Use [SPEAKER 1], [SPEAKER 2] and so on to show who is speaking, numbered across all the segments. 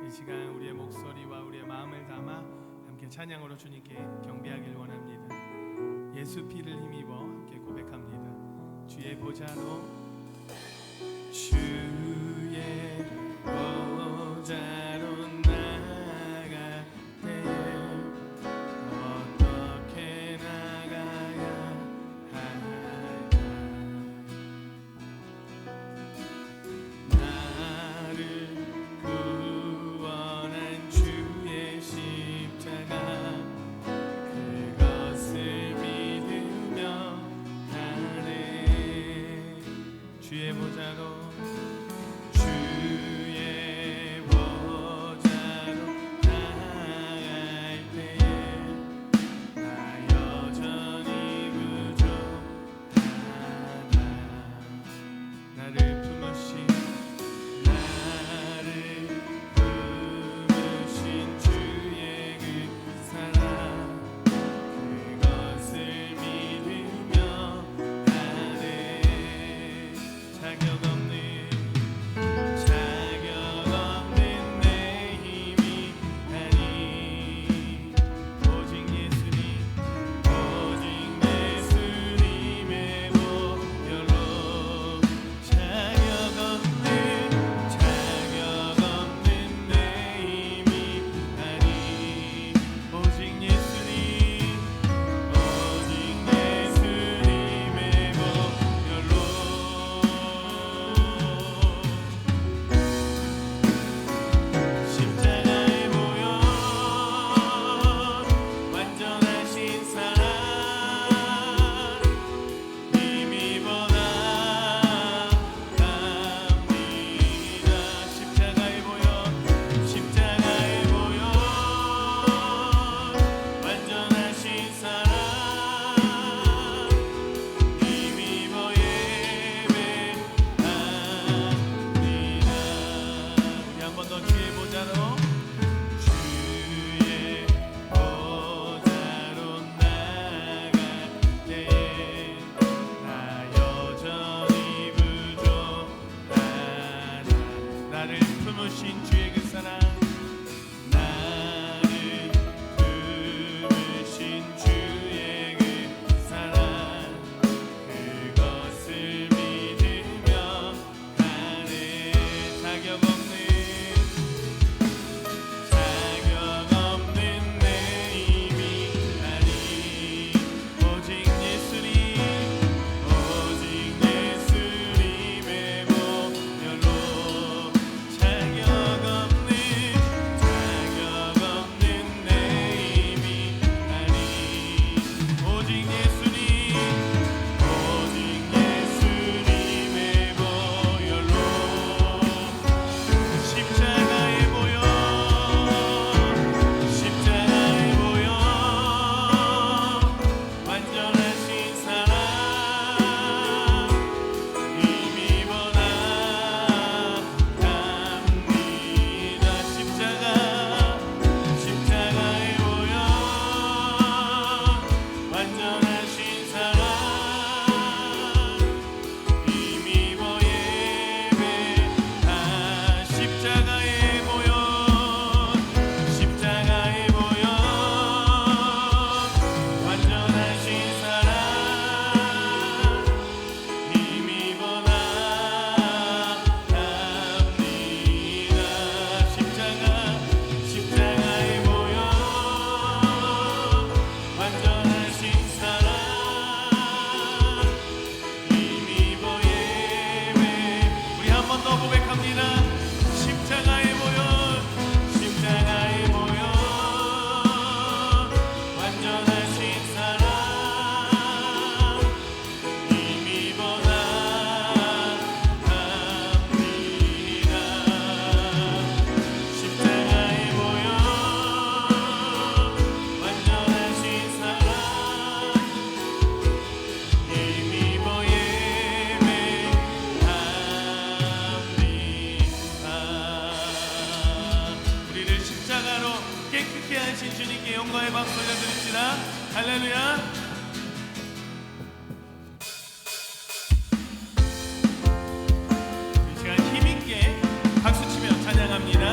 [SPEAKER 1] 이 시간 우리의 목소리와 우리의 마음을 담아 함께 찬양으로 주님께 경배하길 원합니다. 예수 피를 힘입어 함께 고백합니다. 주의 보좌로 주의 보좌로 나아갈 때에 어떻게 나가야 할까? 나를 구원한 주의 십자가 그것을 믿으며 가네. 주의 보좌로 주의 보좌로 나아갈 때에 나 여전히 부족하다. 나를 품으신 주의 그 사랑 그것을 믿으며 가네. 자격 없는 내 힘이 아니 오직 예수님의 보혈로 자격 없는 내 힘이 아니 오직 예수님의 보혈로 십자가의 보혈 완전하신 사랑 힘입어 나갑니다. 십자가의 보혈 완전하신 사랑 힘입어 예배합니다. 우리 한 번 더 주의 보좌로 주의 보좌로 나아갈 때에 나 여전히 부족하다. 나를 품으신 주의 그 사랑 나를 품으신 주의 그 사랑 그것을 믿으며 가네. 자격 없는 내 힘이 아니 오직 예수님의 보혈로 자격 없는 내 힘이 아니 오직 예수님의 보혈로 십자가의 보혈 완전하신 사랑 힘입어 나갑니다. 십자가의 보혈 완전하신 사랑 힘입어 예배하. 십자가의 보혈 완전하신 사랑 힘입어 나갑니다. 십자가의 보혈 완전하신 사랑 힘입어 예배. 우리 한 번 더 고백합니다. 십자가의 보혈 완전하신 사랑 힘입어 나갑니다. 십자가의 보혈 완전하신 사랑 힘입어 예배합니다. 우리를 십자가로 깨끗게 하신 주님께 영광의 박수 올려드립시다. 할렐루야. 이 시간 힘있게 박수치며 찬양합니다.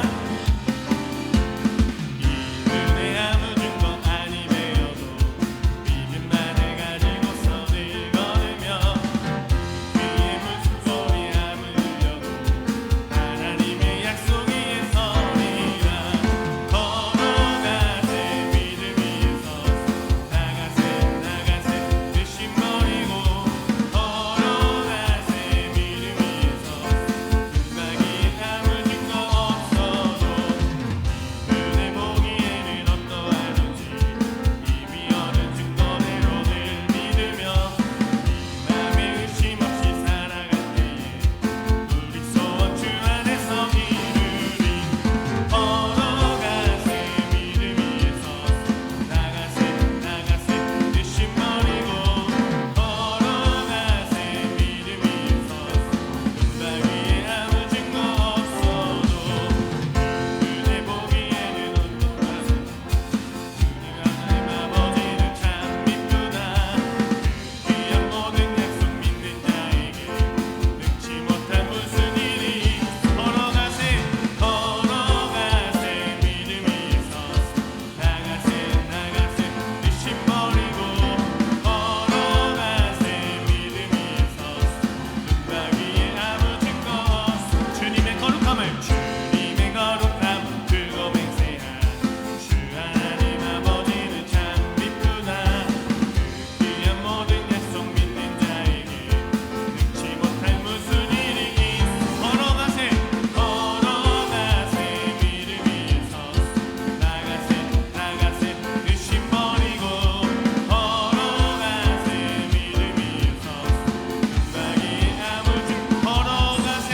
[SPEAKER 1] 주님의 거룩함 그거 맹세한 주 하나님 아버지는 참 기쁘다. 그 귀한 모든 약속 믿는 자에게 능치 못할 무슨 일이 있어. 걸어가세 믿음 위에서 나가세 의심 버리고 걸어가세 믿음 위에서 금방이 아무 중 걸어가세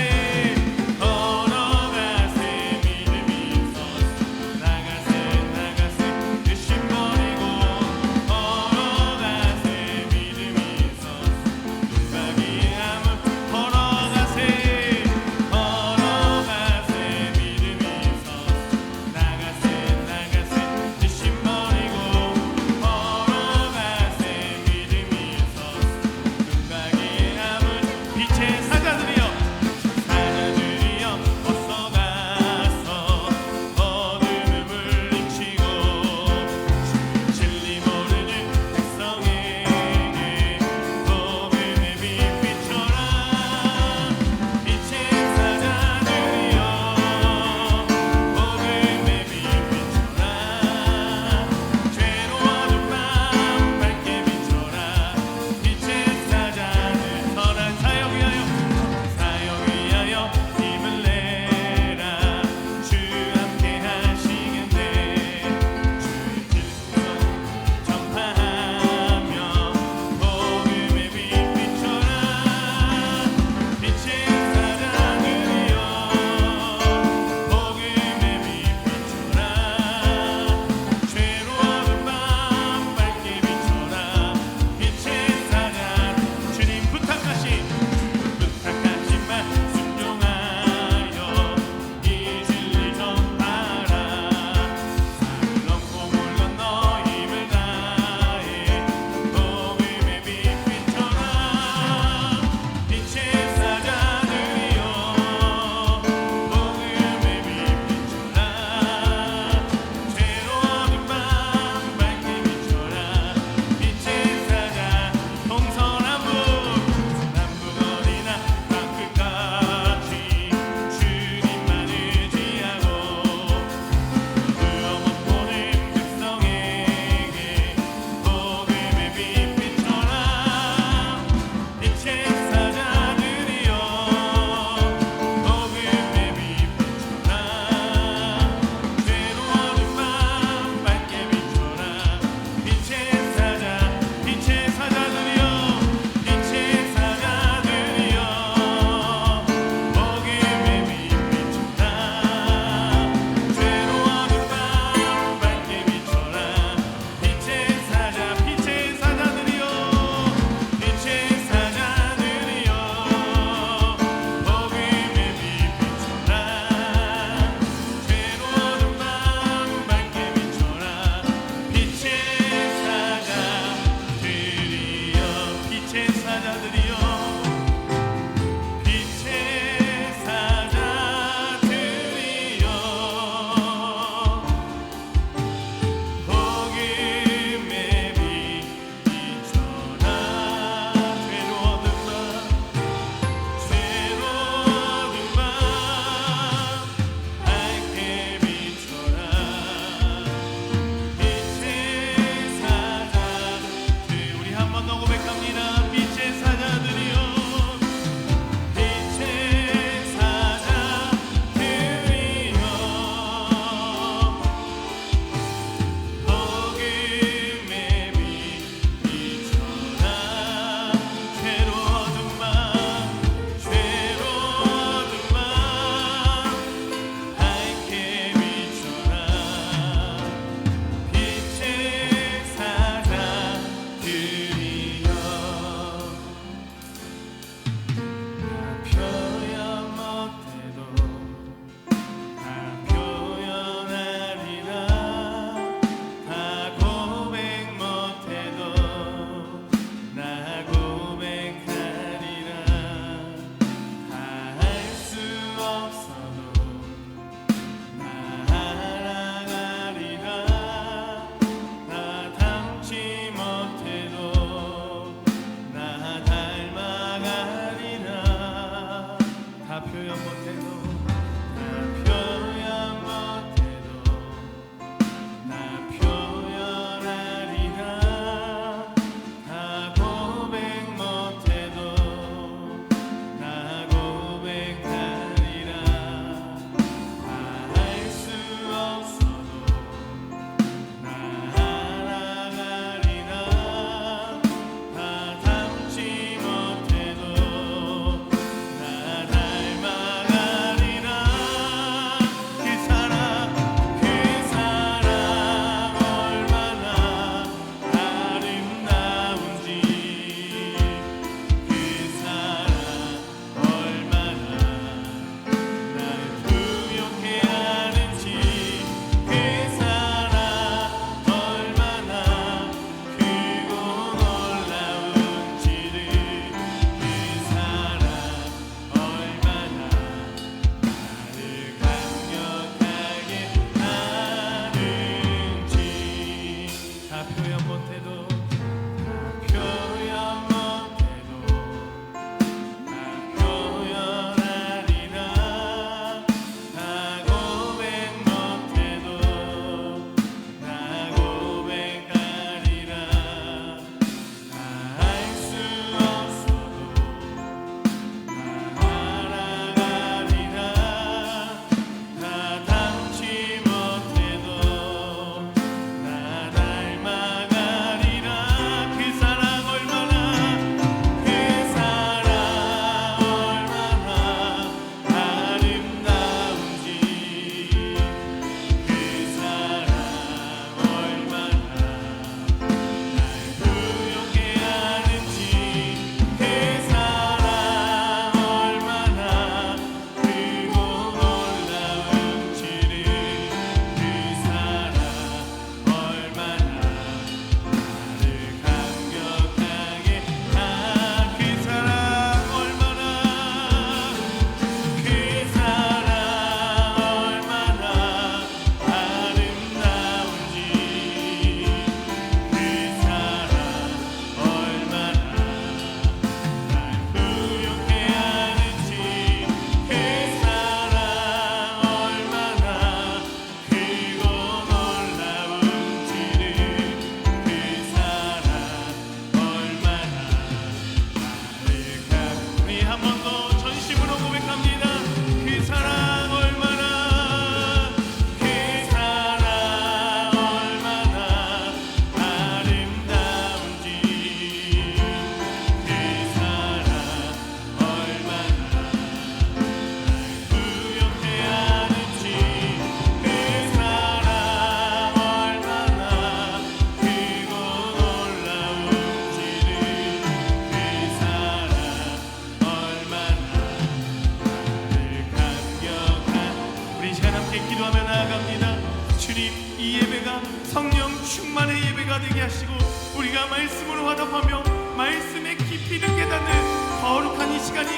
[SPEAKER 1] 우리 시간 함께 기도하며 나아갑니다. 주님, 이 예배가 성령 충만의 예배가 되게 하시고 우리가 말씀으로 화답하며 말씀의 깊이를 깨닫는 거룩한 이 시간이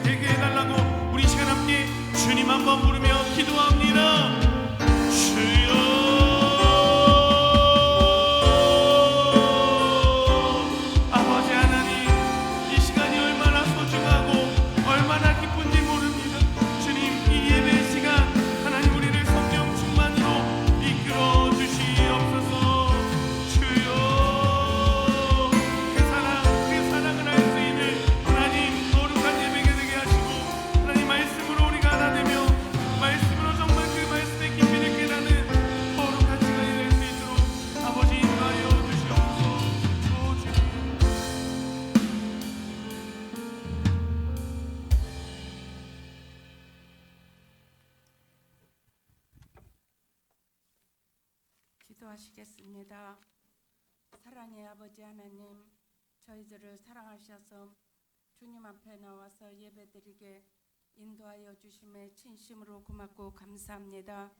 [SPEAKER 1] 되게 해달라고 우리 시간 함께 주님 한번 부르며 기도합니다. 주여, 아버지 하나님, 이 시간이 얼마나 소중하고 얼마나 기쁜지 모릅니다. 주님, 이 예배 시간 하나님 우리를 성령 충만으로 이끌어 주시옵소서. 주여, 그 사랑을 알 수 있는 하나님 거룩한 예배가 되게 하시고 하나님 말씀으로 우리가 하나 되며 말씀으로 정말 그 말씀의 깊이를 깨닫는 거룩한 시간이 될 수 있도록 아버지 인도하여 주시옵소서. 오 주님,
[SPEAKER 2] 기도하시겠습니다. 사랑의 아버지 하나님, 저희들을 사랑하셔서 주님 앞에 나와서 예배드리게 인도하여 주심에 진심으로 고맙고 감사합니다.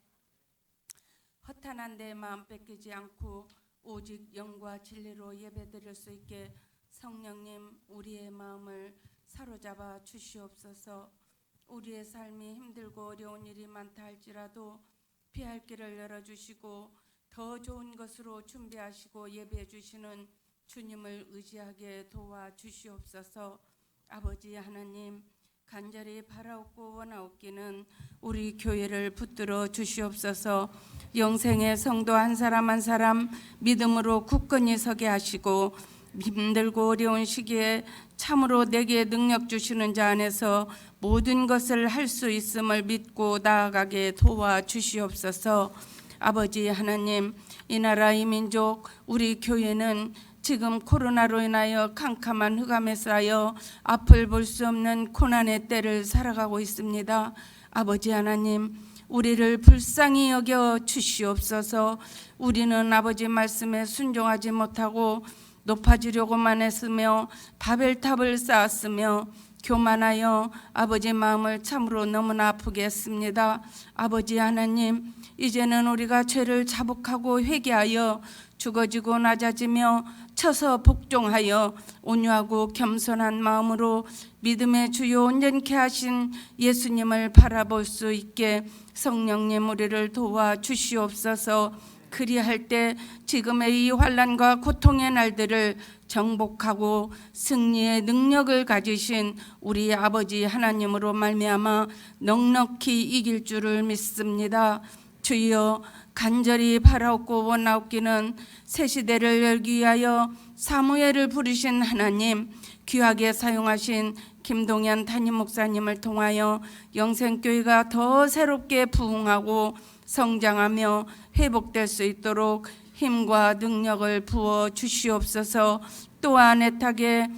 [SPEAKER 2] 허탄한 내 마음 뺏기지 않고 오직 영과 진리로 예배드릴 수 있게 성령님 우리의 마음을 사로잡아 주시옵소서. 우리의 삶이 힘들고 어려운 일이 많다 할지라도 피할 길을 열어주시고 더 좋은 것으로 준비하시고 예배해 주시는 주님을 의지하게 도와주시옵소서. 아버지 하나님, 간절히 바라옵고 원하옵기는 우리 교회를 붙들어 주시옵소서. 영생의 성도 한 사람 한 사람 믿음으로 굳건히 서게 하시고 힘들고 어려운 시기에 참으로 내게 능력 주시는 자 안에서 모든 것을 할 수 있음을 믿고 나아가게 도와주시옵소서. 아버지 하나님, 이 나라 이 민족 우리 교회는 지금 코로나로 인하여 캄캄한 흑암에 쌓여 앞을 볼 수 없는 고난의 때를 살아가고 있습니다. 아버지 하나님, 우리를 불쌍히 여겨 주시옵소서. 우리는 아버지 말씀에 순종하지 못하고 높아지려고만 했으며 바벨탑을 쌓았으며 교만하여 아버지 마음을 참으로 너무나 아프게 했습니다. 아버지 하나님, 이제는 우리가 죄를 자복하고 회개하여 죽어지고 낮아지며 쳐서 복종하여 온유하고 겸손한 마음으로 믿음의 주요 온전케 하신 예수님을 바라볼 수 있게 성령님 우리를 도와주시옵소서. 그리할 때 지금의 이 환난과 고통의 날들을 정복하고 승리의 능력을 가지신 우리 아버지 하나님으로 말미암아 넉넉히 이길 줄을 믿습니다. 주여, 간절히 바라옵고 원하옵기는 새 시대를 열기 위하여 사무엘을 부르신 하나님, 귀하게 사용하신 김동현 담임 목사님을 통하여 영생교회가 더 새롭게 부흥하고 성장하며 회복될 수 있도록 힘과 능력을 부어 주시옵소서. 또한 애타게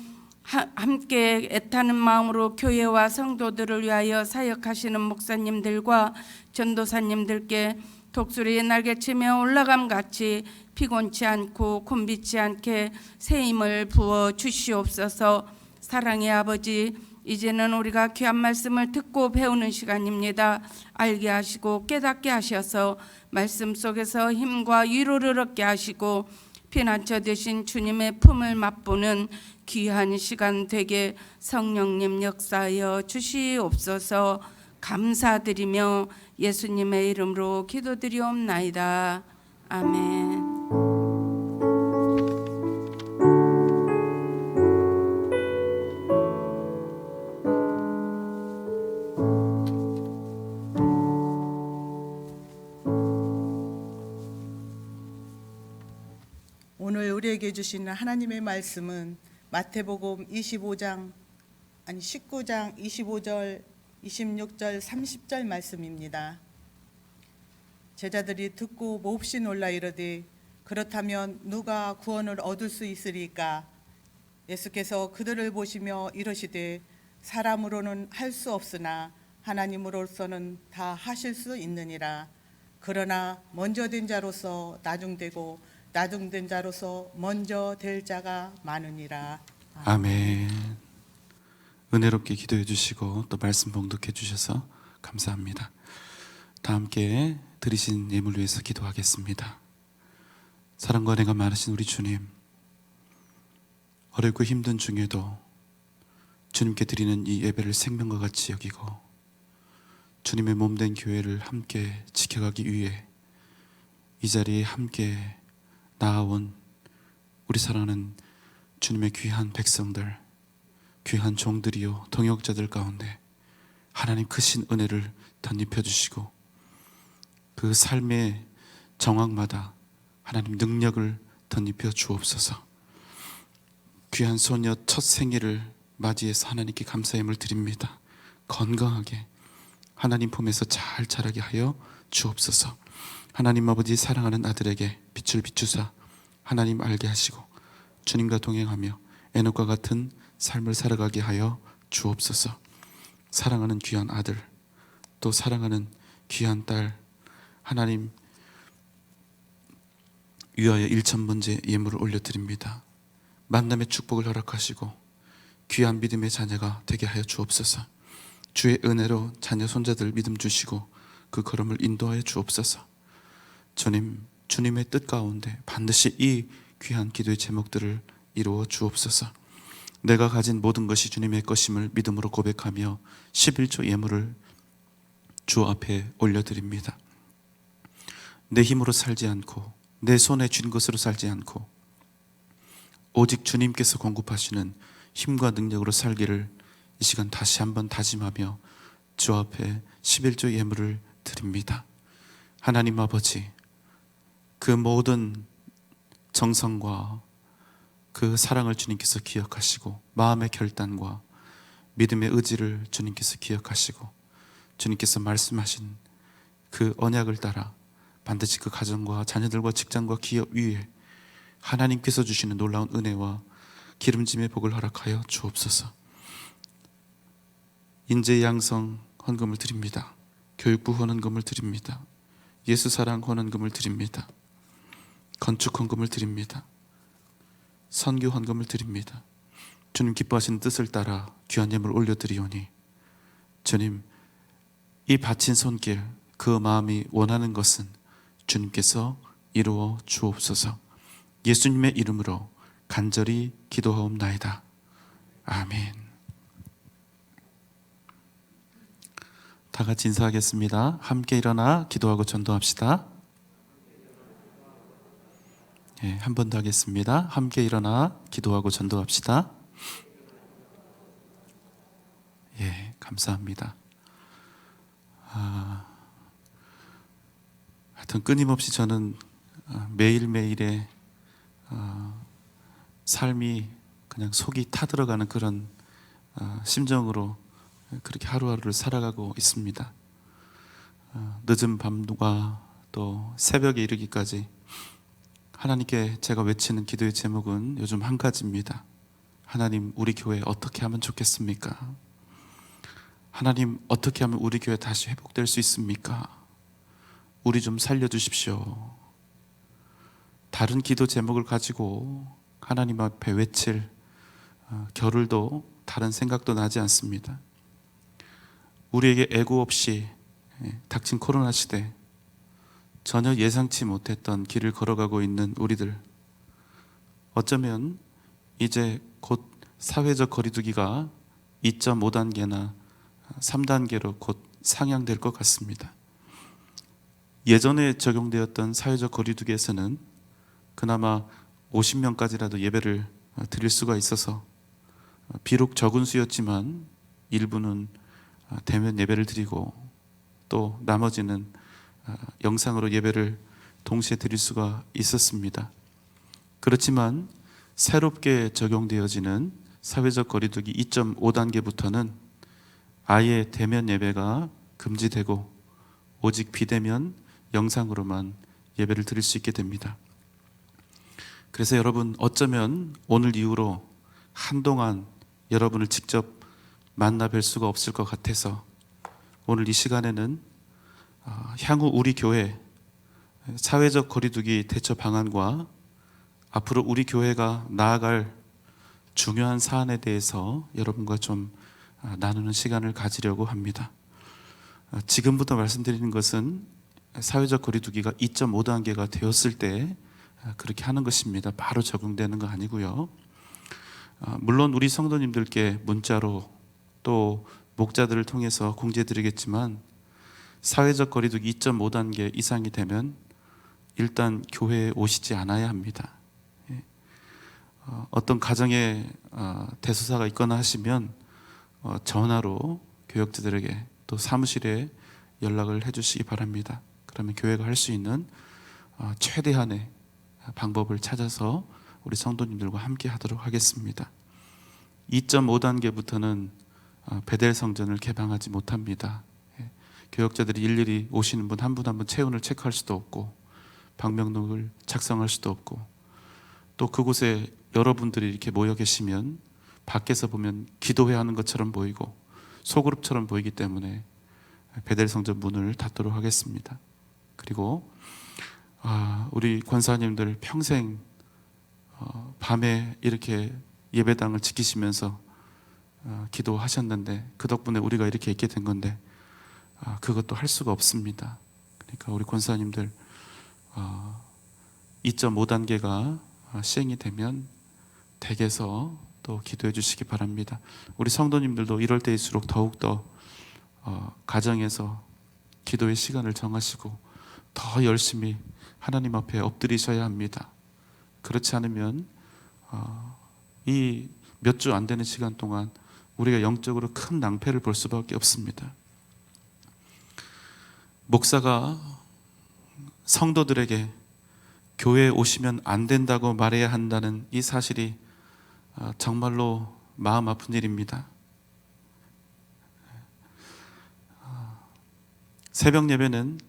[SPEAKER 2] 함께 애타는 마음으로 교회와 성도들을 위하여 사역하시는 목사님들과 전도사님들께 독수리 날개치며 올라감같이 피곤치 않고 곤비치 않게 새 힘을 부어 주시옵소서. 사랑의 아버지, 이제는 우리가 귀한 말씀을 듣고 배우는 시간입니다. 알게 하시고 깨닫게 하셔서 말씀 속에서 힘과 위로를 얻게 하시고 피난처 되신 주님의 품을 맛보는 귀한 시간 되게 성령님 역사하여 주시옵소서. 감사드리며 예수님의 이름으로 기도드리옵나이다. 아멘.
[SPEAKER 3] 오늘 우리에게 주시는 하나님의 말씀은 마태복음 19장 25절, 26절, 30절 말씀입니다. 제자들이 듣고 몹시 놀라 이르되 그렇다면 누가 구원을 얻을 수 있으리까? 예수께서 그들을 보시며 이르시되 사람으로는 할 수 없으나 하나님으로서는 다 하실 수 있느니라. 그러나 먼저 된 자로서 나중되고 나중된 자로서 먼저 될 자가 많으니라.
[SPEAKER 4] 아멘. 은혜롭게 기도해 주시고 또 말씀 봉독해 주셔서 감사합니다. 다 함께 드리신 예물 위해서 기도하겠습니다. 사랑과 은혜가 많으신 우리 주님, 어렵고 힘든 중에도 주님께 드리는 이 예배를 생명과 같이 여기고 주님의 몸된 교회를 함께 지켜가기 위해 이 자리에 함께 나아온 우리 사랑하는 주님의 귀한 백성들, 귀한 종들이요 동역자들 가운데 하나님 크신 은혜를 덧입혀 주시고 그 삶의 정황마다 하나님 능력을 덧입혀 주옵소서. 귀한 소녀 첫 생일을 맞이해서 하나님께 감사함을 드립니다. 건강하게 하나님 품에서 잘 자라게 하여 주옵소서. 하나님 아버지 사랑하는 아들에게 빛을 비추사 하나님 알게 하시고 주님과 동행하며 에녹과 같은 삶을 살아가게 하여 주옵소서. 사랑하는 귀한 아들, 또 사랑하는 귀한 딸, 하나님 위하여 1,000번째 예물을 올려드립니다. 만남의 축복을 허락하시고 귀한 믿음의 자녀가 되게 하여 주옵소서. 주의 은혜로 자녀 손자들 믿음 주시고 그 걸음을 인도하여 주옵소서. 주님, 주님의 뜻 가운데 반드시 이 귀한 기도의 제목들을 이루어 주옵소서. 내가 가진 모든 것이 주님의 것임을 믿음으로 고백하며 11조 예물을 주 앞에 올려드립니다. 내 힘으로 살지 않고 내 손에 쥔 것으로 살지 않고 오직 주님께서 공급하시는 힘과 능력으로 살기를 이 시간 다시 한번 다짐하며 주 앞에 11조 예물을 드립니다. 하나님 아버지, 그 모든 정성과 그 사랑을 주님께서 기억하시고 마음의 결단과 믿음의 의지를 주님께서 기억하시고 주님께서 말씀하신 그 언약을 따라 반드시 그 가정과 자녀들과 직장과 기업 위에 하나님께서 주시는 놀라운 은혜와 기름짐의 복을 허락하여 주옵소서. 인재 양성 헌금을 드립니다. 교육부 헌금을 드립니다. 예수사랑 헌금을 드립니다. 건축 헌금을 드립니다. 선교 헌금을 드립니다. 주님 기뻐하시는 뜻을 따라 귀한 예물을 올려드리오니 주님, 이 바친 손길, 그 마음이 원하는 것은 주님께서 이루어 주옵소서. 예수님의 이름으로 간절히 기도하옵나이다. 아멘. 다 같이 인사하겠습니다. 함께 일어나 기도하고 전도합시다. 한 번 더 하겠습니다. 함께 일어나 기도하고 전도합시다. 감사합니다. 하여튼 끊임없이 저는 매일매일의 삶이 그냥 속이 타들어가는 그런 심정으로 그렇게 하루하루를 살아가고 있습니다. 늦은 밤과 또 새벽에 이르기까지 하나님께 제가 외치는 기도의 제목은 요즘 한 가지입니다. 하나님, 우리 교회 어떻게 하면 좋겠습니까? 하나님, 어떻게 하면 우리 교회 다시 회복될 수 있습니까? 우리 좀 살려주십시오. 다른 기도 제목을 가지고 하나님 앞에 외칠 겨를도 다른 생각도 나지 않습니다. 우리에게 애고 없이 닥친 코로나 시대 전혀 예상치 못했던 길을 걸어가고 있는 우리들, 어쩌면 이제 곧 사회적 거리두기가 2.5단계나 3단계로 곧 상향될 것 같습니다. 예전에 적용되었던 사회적 거리두기에서는 그나마 50명까지라도 예배를 드릴 수가 있어서 비록 적은 수였지만 일부는 대면 예배를 드리고 또 나머지는 영상으로 예배를 동시에 드릴 수가 있었습니다. 그렇지만 새롭게 적용되어지는 사회적 거리두기 2.5단계부터는 아예 대면 예배가 금지되고 오직 비대면 영상으로만 예배를 드릴 수 있게 됩니다. 그래서 여러분, 어쩌면 오늘 이후로 한동안 여러분을 직접 만나 뵐 수가 없을 것 같아서 오늘 이 시간에는 향후 우리 교회 사회적 거리두기 대처 방안과 앞으로 우리 교회가 나아갈 중요한 사안에 대해서 여러분과 좀 나누는 시간을 가지려고 합니다. 지금부터 말씀드리는 것은 사회적 거리두기가 2.5단계가 되었을 때 그렇게 하는 것입니다. 바로 적용되는 거 아니고요. 물론 우리 성도님들께 문자로 또 목자들을 통해서 공지해드리겠지만 사회적 거리두기 2.5단계 이상이 되면 일단 교회에 오시지 않아야 합니다. 어떤 가정에 대소사가 있거나 하시면 전화로 교역자들에게 또 사무실에 연락을 해주시기 바랍니다. 그러면 교회가 할 수 있는 최대한의 방법을 찾아서 우리 성도님들과 함께 하도록 하겠습니다. 2.5단계부터는 베델 성전을 개방하지 못합니다. 교역자들이 일일이 오시는 분 한 분 한 분 체온을 체크할 수도 없고 방명록을 작성할 수도 없고 또 그곳에 여러분들이 이렇게 모여 계시면 밖에서 보면 기도회 하는 것처럼 보이고 소그룹처럼 보이기 때문에 베델 성전 문을 닫도록 하겠습니다. 그리고 우리 권사님들 평생 밤에 이렇게 예배당을 지키시면서 기도하셨는데 그 덕분에 우리가 이렇게 있게 된 건데 그것도 할 수가 없습니다. 그러니까 우리 권사님들 2.5단계가 시행이 되면 댁에서 또 기도해 주시기 바랍니다. 우리 성도님들도 이럴 때일수록 더욱더 가정에서 기도의 시간을 정하시고 더 열심히 하나님 앞에 엎드리셔야 합니다. 그렇지 않으면 이 몇 주 안 되는 시간 동안 우리가 영적으로 큰 낭패를 볼 수밖에 없습니다. 목사가 성도들에게 교회에 오시면 안 된다고 말해야 한다는 이 사실이 정말로 마음 아픈 일입니다. 새벽 예배는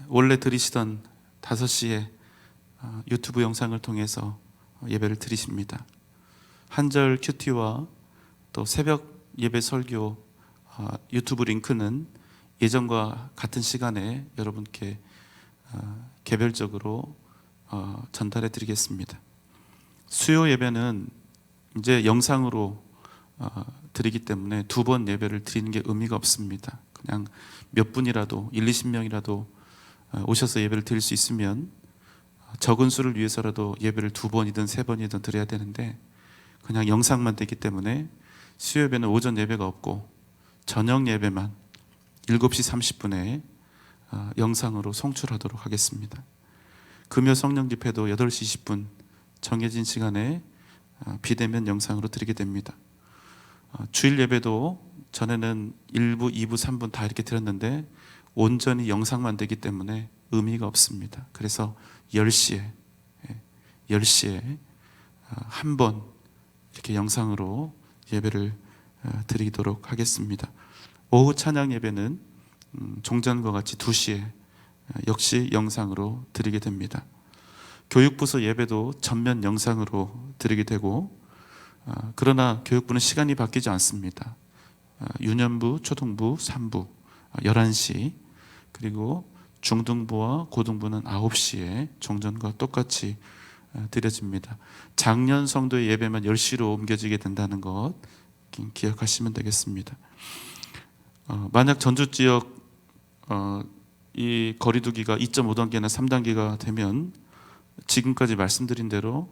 [SPEAKER 4] 원래 드리시던 5시에 유튜브 영상을 통해서 예배를 드리십니다. 한절 큐티와 또 새벽 예배 설교 유튜브 링크는 예전과 같은 시간에 여러분께 개별적으로 전달해 드리겠습니다. 수요 예배는 이제 영상으로 드리기 때문에 2번 예배를 드리는 게 의미가 없습니다. 그냥 몇 분이라도 20명이라도 오셔서 예배를 드릴 수 있으면 적은 수를 위해서라도 예배를 2번이든 3번이든 드려야 되는데 그냥 영상만 되기 때문에 수요 예배는 오전 예배가 없고 저녁 예배만 7시 30분에 영상으로 송출하도록 하겠습니다. 금요 성령 집회도 8시 20분 정해진 시간에 비대면 영상으로 드리게 됩니다. 주일 예배도 전에는 1부, 2부, 3부 다 이렇게 드렸는데 온전히 영상만 되기 때문에 의미가 없습니다. 그래서 10시에 한 번 이렇게 영상으로 예배를 드리도록 하겠습니다. 오후 찬양 예배는 종전과 같이 2시에 역시 영상으로 드리게 됩니다. 교육부서 예배도 전면 영상으로 드리게 되고 그러나 교육부는 시간이 바뀌지 않습니다. 유년부, 초등부, 3부 11시 그리고 중등부와 고등부는 9시에 종전과 똑같이 드려집니다. 작년 성도의 예배만 10시로 옮겨지게 된다는 것 기억하시면 되겠습니다. 만약 전주 지역 이 거리두기가 2.5단계나 3단계가 되면 지금까지 말씀드린 대로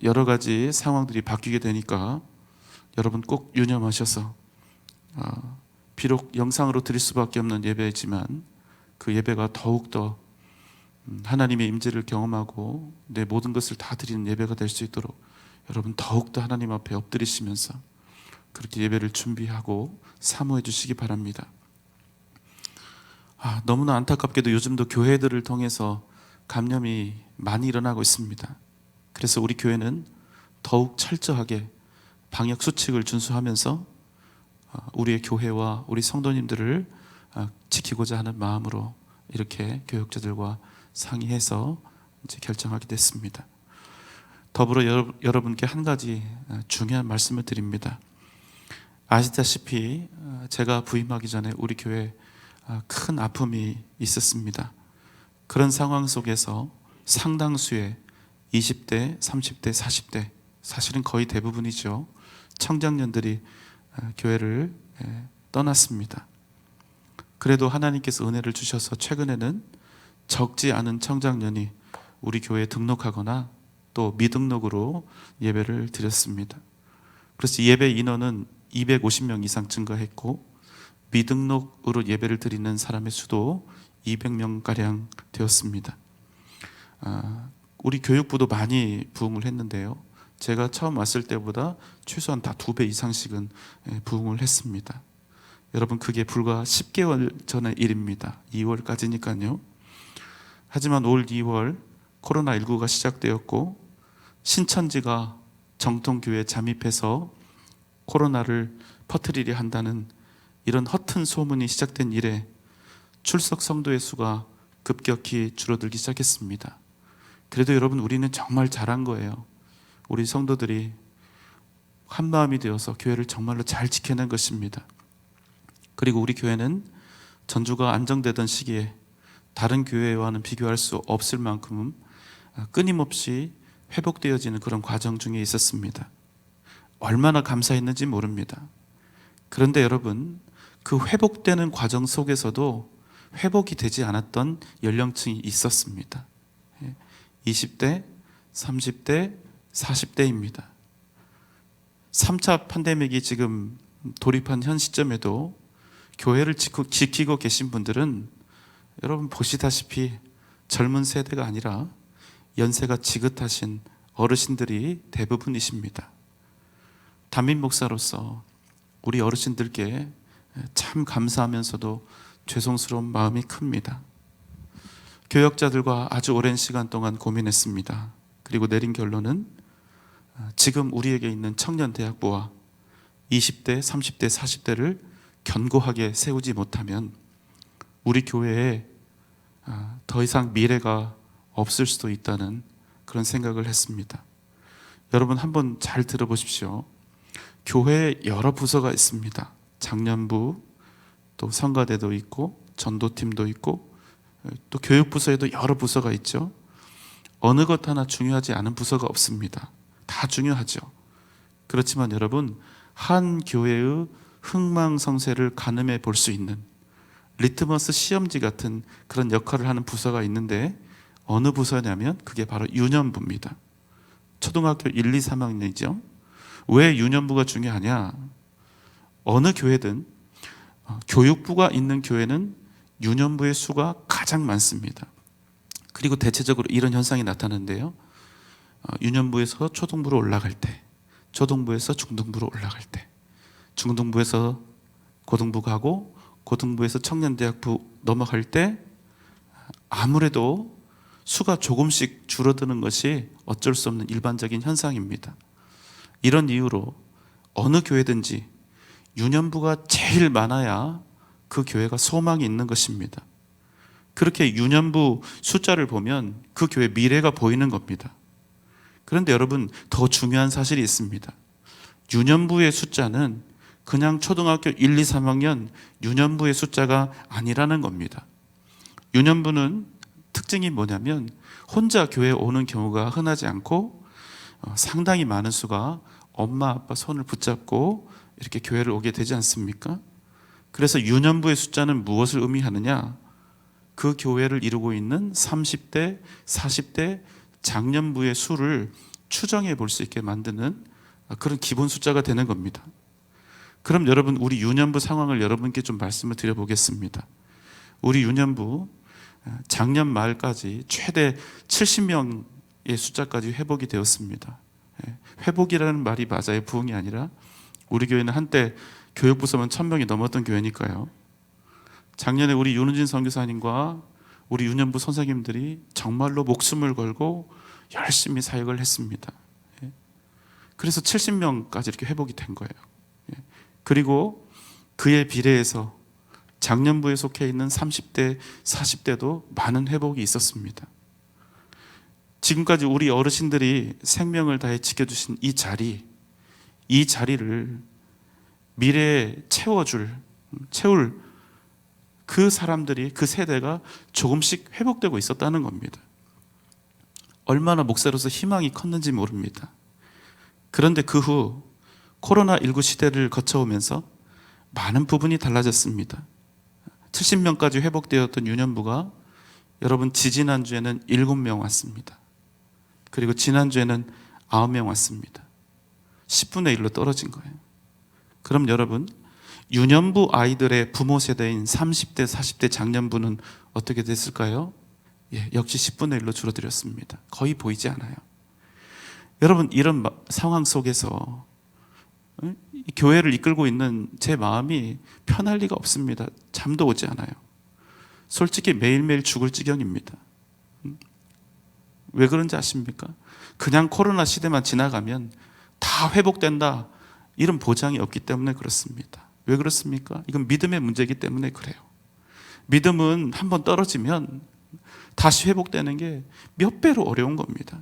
[SPEAKER 4] 여러 가지 상황들이 바뀌게 되니까 여러분 꼭 유념하셔서 비록 영상으로 드릴 수밖에 없는 예배이지만 그 예배가 더욱더 하나님의 임재를 경험하고 내 모든 것을 다 드리는 예배가 될 수 있도록 여러분 더욱더 하나님 앞에 엎드리시면서 그렇게 예배를 준비하고 사모해 주시기 바랍니다. 너무나 안타깝게도 요즘도 교회들을 통해서 감염이 많이 일어나고 있습니다. 그래서 우리 교회는 더욱 철저하게 방역 수칙을 준수하면서 우리의 교회와 우리 성도님들을 지키고자 하는 마음으로 이렇게 교역자들과 상의해서 이제 결정하게 됐습니다. 더불어 여러분께 한 가지 중요한 말씀을 드립니다. 아시다시피 제가 부임하기 전에 우리 교회에 큰 아픔이 있었습니다. 그런 상황 속에서 상당수의 20대, 30대, 40대 사실은 거의 대부분이죠. 청장년들이 교회를 떠났습니다. 그래도 하나님께서 은혜를 주셔서 최근에는 적지 않은 청장년이 우리 교회에 등록하거나 또 미등록으로 예배를 드렸습니다. 그래서 예배 인원은 250명 이상 증가했고 미등록으로 예배를 드리는 사람의 수도 200명가량 되었습니다. 우리 교육부도 많이 부흥을 했는데요. 제가 처음 왔을 때보다 최소한 다 2배 이상씩은 부흥을 했습니다. 여러분, 그게 불과 10개월 전의 일입니다. 2월까지니까요. 하지만 올 2월 코로나19가 시작되었고 신천지가 정통교회에 잠입해서 코로나를 퍼뜨리려 한다는 이런 허튼 소문이 시작된 이래 출석 성도의 수가 급격히 줄어들기 시작했습니다. 그래도 여러분, 우리는 정말 잘한 거예요. 우리 성도들이 한마음이 되어서 교회를 정말로 잘 지켜낸 것입니다. 그리고 우리 교회는 전주가 안정되던 시기에 다른 교회와는 비교할 수 없을 만큼 끊임없이 회복되어지는 그런 과정 중에 있었습니다. 얼마나 감사했는지 모릅니다. 그런데 여러분, 그 회복되는 과정 속에서도 회복이 되지 않았던 연령층이 있었습니다. 20대, 30대, 40대입니다. 3차 팬데믹이 지금 돌입한 현 시점에도 교회를 지키고 계신 분들은 여러분 보시다시피 젊은 세대가 아니라 연세가 지긋하신 어르신들이 대부분이십니다. 담임 목사로서 우리 어르신들께 참 감사하면서도 죄송스러운 마음이 큽니다. 교역자들과 아주 오랜 시간 동안 고민했습니다. 그리고 내린 결론은 지금 우리에게 있는 청년대학부와 20대, 30대, 40대를 견고하게 세우지 못하면 우리 교회에 더 이상 미래가 없을 수도 있다는 그런 생각을 했습니다. 여러분, 한번 잘 들어보십시오. 교회에 여러 부서가 있습니다. 장년부, 또 성가대도 있고 전도팀도 있고 또 교육부서에도 여러 부서가 있죠. 어느 것 하나 중요하지 않은 부서가 없습니다. 다 중요하죠. 그렇지만 여러분, 한 교회의 흥망성쇠를 가늠해 볼 수 있는 리트머스 시험지 같은 그런 역할을 하는 부서가 있는데 어느 부서냐면 그게 바로 유년부입니다. 초등학교 1, 2, 3학년이죠. 왜 유년부가 중요하냐? 어느 교회든 교육부가 있는 교회는 유년부의 수가 가장 많습니다. 그리고 대체적으로 이런 현상이 나타나는데요. 유년부에서 초등부로 올라갈 때, 초등부에서 중등부로 올라갈 때, 중등부에서 고등부 가고 고등부에서 청년대학부 넘어갈 때 아무래도 수가 조금씩 줄어드는 것이 어쩔 수 없는 일반적인 현상입니다. 이런 이유로 어느 교회든지 유년부가 제일 많아야 그 교회가 소망이 있는 것입니다. 그렇게 유년부 숫자를 보면 그 교회 미래가 보이는 겁니다. 그런데 여러분, 더 중요한 사실이 있습니다. 유년부의 숫자는 그냥 초등학교 1, 2, 3학년 유년부의 숫자가 아니라는 겁니다. 유년부는 특징이 뭐냐면 혼자 교회에 오는 경우가 흔하지 않고 상당히 많은 수가 엄마 아빠 손을 붙잡고 이렇게 교회를 오게 되지 않습니까? 그래서 유년부의 숫자는 무엇을 의미하느냐? 그 교회를 이루고 있는 30대, 40대 장년부의 수를 추정해 볼 수 있게 만드는 그런 기본 숫자가 되는 겁니다. 그럼 여러분, 우리 유년부 상황을 여러분께 좀 말씀을 드려보겠습니다. 우리 유년부 작년 말까지 최대 70명의 숫자까지 회복이 되었습니다. 회복이라는 말이 맞아요. 부흥이 아니라. 우리 교회는 한때 교육부서만 1000명이 넘었던 교회니까요. 작년에 우리 윤은진 선교사님과 우리 유년부 선생님들이 정말로 목숨을 걸고 열심히 사역을 했습니다. 그래서 70명까지 이렇게 회복이 된 거예요. 그리고 그에 비례해서 작년부에 속해 있는 30대, 40대도 많은 회복이 있었습니다. 지금까지 우리 어르신들이 생명을 다해 지켜주신 이 자리를 미래에 채울 그 사람들이, 그 세대가 조금씩 회복되고 있었다는 겁니다. 얼마나 목사로서 희망이 컸는지 모릅니다. 그런데 그 후 코로나19 시대를 거쳐오면서 많은 부분이 달라졌습니다. 70명까지 회복되었던 유년부가 여러분 지지난주에는 7명 왔습니다. 그리고 지난주에는 9명 왔습니다. 10분의 1로 떨어진 거예요. 그럼 여러분, 유년부 아이들의 부모 세대인 30대, 40대 장년부는 어떻게 됐을까요? 역시 10분의 1로 줄어들었습니다. 거의 보이지 않아요. 여러분, 이런 상황 속에서 이 교회를 이끌고 있는 제 마음이 편할 리가 없습니다. 잠도 오지 않아요. 솔직히 매일매일 죽을 지경입니다. 왜 그런지 아십니까? 그냥 코로나 시대만 지나가면 다 회복된다, 이런 보장이 없기 때문에 그렇습니다. 왜 그렇습니까? 이건 믿음의 문제이기 때문에 그래요. 믿음은 한번 떨어지면 다시 회복되는 게 몇 배로 어려운 겁니다.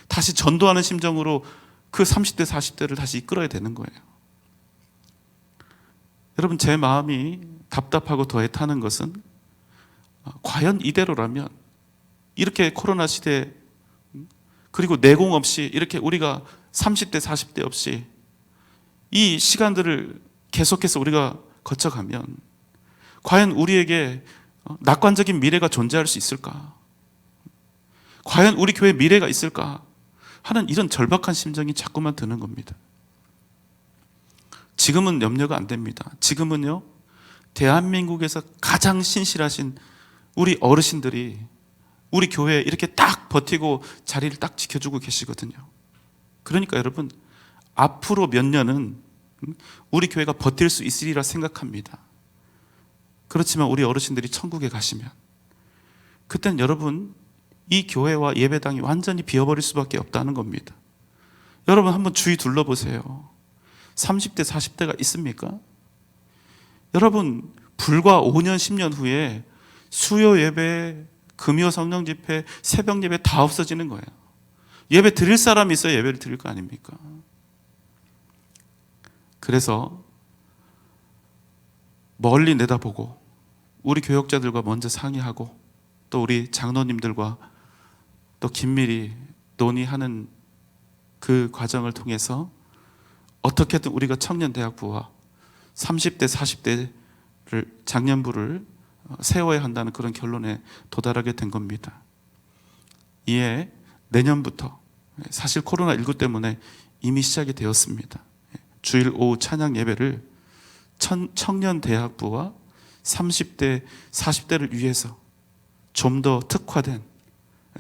[SPEAKER 4] 다시 전도하는 심정으로 그 30대, 40대를 다시 이끌어야 되는 거예요. 여러분, 제 마음이 답답하고 더 애타는 것은 과연 이대로라면 이렇게 코로나 시대 그리고 내공 없이 이렇게 우리가 30대, 40대 없이 이 시간들을 계속해서 우리가 거쳐가면 과연 우리에게 낙관적인 미래가 존재할 수 있을까? 과연 우리 교회에 미래가 있을까? 하는 이런 절박한 심정이 자꾸만 드는 겁니다. 지금은 염려가 안 됩니다. 지금은요, 대한민국에서 가장 신실하신 우리 어르신들이 우리 교회에 이렇게 딱 버티고 자리를 딱 지켜주고 계시거든요. 그러니까 여러분, 앞으로 몇 년은 우리 교회가 버틸 수 있으리라 생각합니다. 그렇지만 우리 어르신들이 천국에 가시면 그때는 여러분, 이 교회와 예배당이 완전히 비어버릴 수밖에 없다는 겁니다. 여러분, 한번 주위 둘러보세요. 30대, 40대가 있습니까? 여러분, 불과 5년, 10년 후에 수요 예배, 금요 성령 집회, 새벽 예배 다 없어지는 거예요. 예배 드릴 사람이 있어야 예배를 드릴 거 아닙니까? 그래서 멀리 내다보고 우리 교역자들과 먼저 상의하고 또 우리 장로님들과 또 긴밀히 논의하는 그 과정을 통해서 어떻게든 우리가 청년대학부와 30대, 40대를 장년부를 세워야 한다는 그런 결론에 도달하게 된 겁니다. 이에 내년부터 사실 코로나19 때문에 이미 시작이 되었습니다. 주일 오후 찬양 예배를 청년대학부와 30대, 40대를 위해서 좀 더 특화된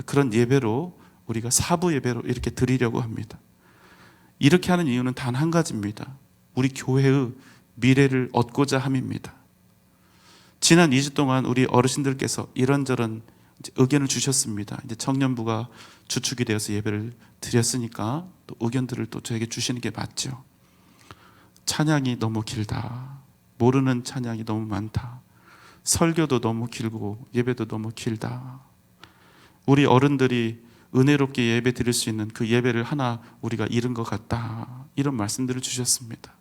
[SPEAKER 4] 그런 예배로 우리가 사부 예배로 이렇게 드리려고 합니다. 이렇게 하는 이유는 단 한 가지입니다. 우리 교회의 미래를 얻고자 함입니다. 지난 2주 동안 우리 어르신들께서 이런저런 의견을 주셨습니다. 이제 청년부가 주축이 되어서 예배를 드렸으니까 또 의견들을 또 저에게 주시는 게 맞죠. 찬양이 너무 길다. 모르는 찬양이 너무 많다. 설교도 너무 길고 예배도 너무 길다. 우리 어른들이 은혜롭게 예배 드릴 수 있는 그 예배를 하나 우리가 잃은 것 같다. 이런 말씀들을 주셨습니다.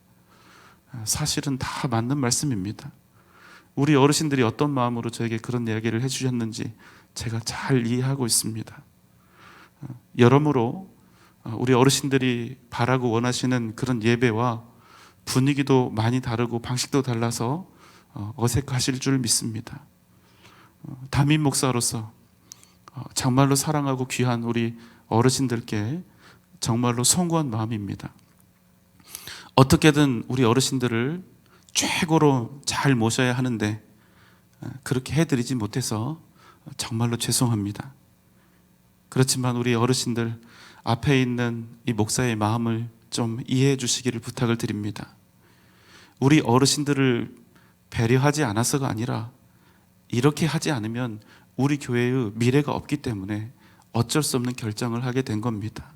[SPEAKER 4] 사실은 다 맞는 말씀입니다. 우리 어르신들이 어떤 마음으로 저에게 그런 이야기를 해주셨는지 제가 잘 이해하고 있습니다. 여러모로 우리 어르신들이 바라고 원하시는 그런 예배와 분위기도 많이 다르고 방식도 달라서 어색하실 줄 믿습니다. 담임 목사로서 정말로 사랑하고 귀한 우리 어르신들께 정말로 송구한 마음입니다. 어떻게든 우리 어르신들을 최고로 잘 모셔야 하는데 그렇게 해드리지 못해서 정말로 죄송합니다. 그렇지만 우리 어르신들 앞에 있는 이 목사의 마음을 좀 이해해 주시기를 부탁을 드립니다. 우리 어르신들을 배려하지 않아서가 아니라 이렇게 하지 않으면 우리 교회의 미래가 없기 때문에 어쩔 수 없는 결정을 하게 된 겁니다.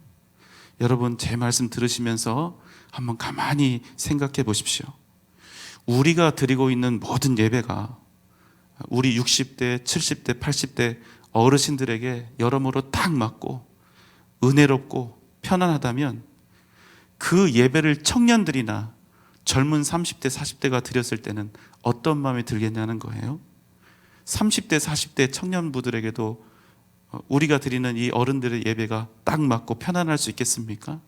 [SPEAKER 4] 여러분, 제 말씀 들으시면서 한번 가만히 생각해 보십시오. 우리가 드리고 있는 모든 예배가 우리 60대, 70대, 80대 어르신들에게 여러모로 딱 맞고 은혜롭고 편안하다면 그 예배를 청년들이나 젊은 30대, 40대가 드렸을 때는 어떤 마음이 들겠냐는 거예요. 30대, 40대 청년부들에게도 우리가 드리는 이 어른들의 예배가 딱 맞고 편안할 수 있겠습니까?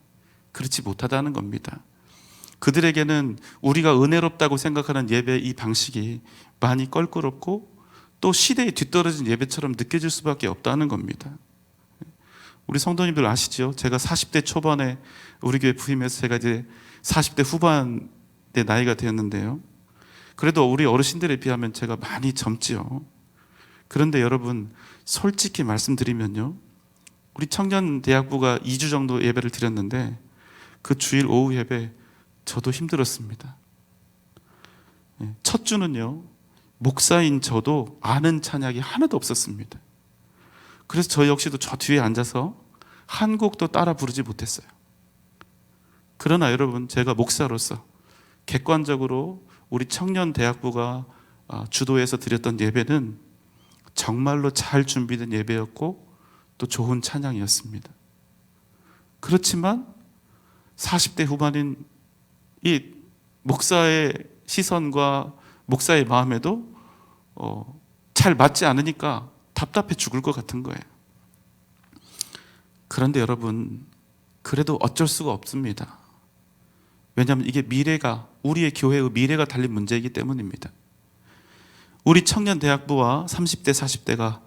[SPEAKER 4] 그렇지 못하다는 겁니다. 그들에게는 우리가 은혜롭다고 생각하는 예배 이 방식이 많이 껄끄럽고 또 시대에 뒤떨어진 예배처럼 느껴질 수밖에 없다는 겁니다. 우리 성도님들 아시죠? 제가 40대 초반에 우리 교회 부임해서 제가 이제 40대 후반의 나이가 되었는데요. 그래도 우리 어르신들에 비하면 제가 많이 젊지요. 그런데 여러분, 솔직히 말씀드리면요, 우리 청년대학부가 2주 정도 예배를 드렸는데 그 주일 오후 예배 저도 힘들었습니다. 첫 주는요, 목사인 저도 아는 찬양이 하나도 없었습니다. 그래서 저 역시도 저 뒤에 앉아서 한 곡도 따라 부르지 못했어요. 그러나 여러분, 제가 목사로서 객관적으로 우리 청년대학부가 주도해서 드렸던 예배는 정말로 잘 준비된 예배였고 또 좋은 찬양이었습니다. 그렇지만 40대 후반인 이 목사의 시선과 목사의 마음에도 잘 맞지 않으니까 답답해 죽을 것 같은 거예요. 그런데 여러분, 그래도 어쩔 수가 없습니다. 왜냐하면 이게 미래가, 우리의 교회의 미래가 달린 문제이기 때문입니다. 우리 청년대학부와 30대, 40대가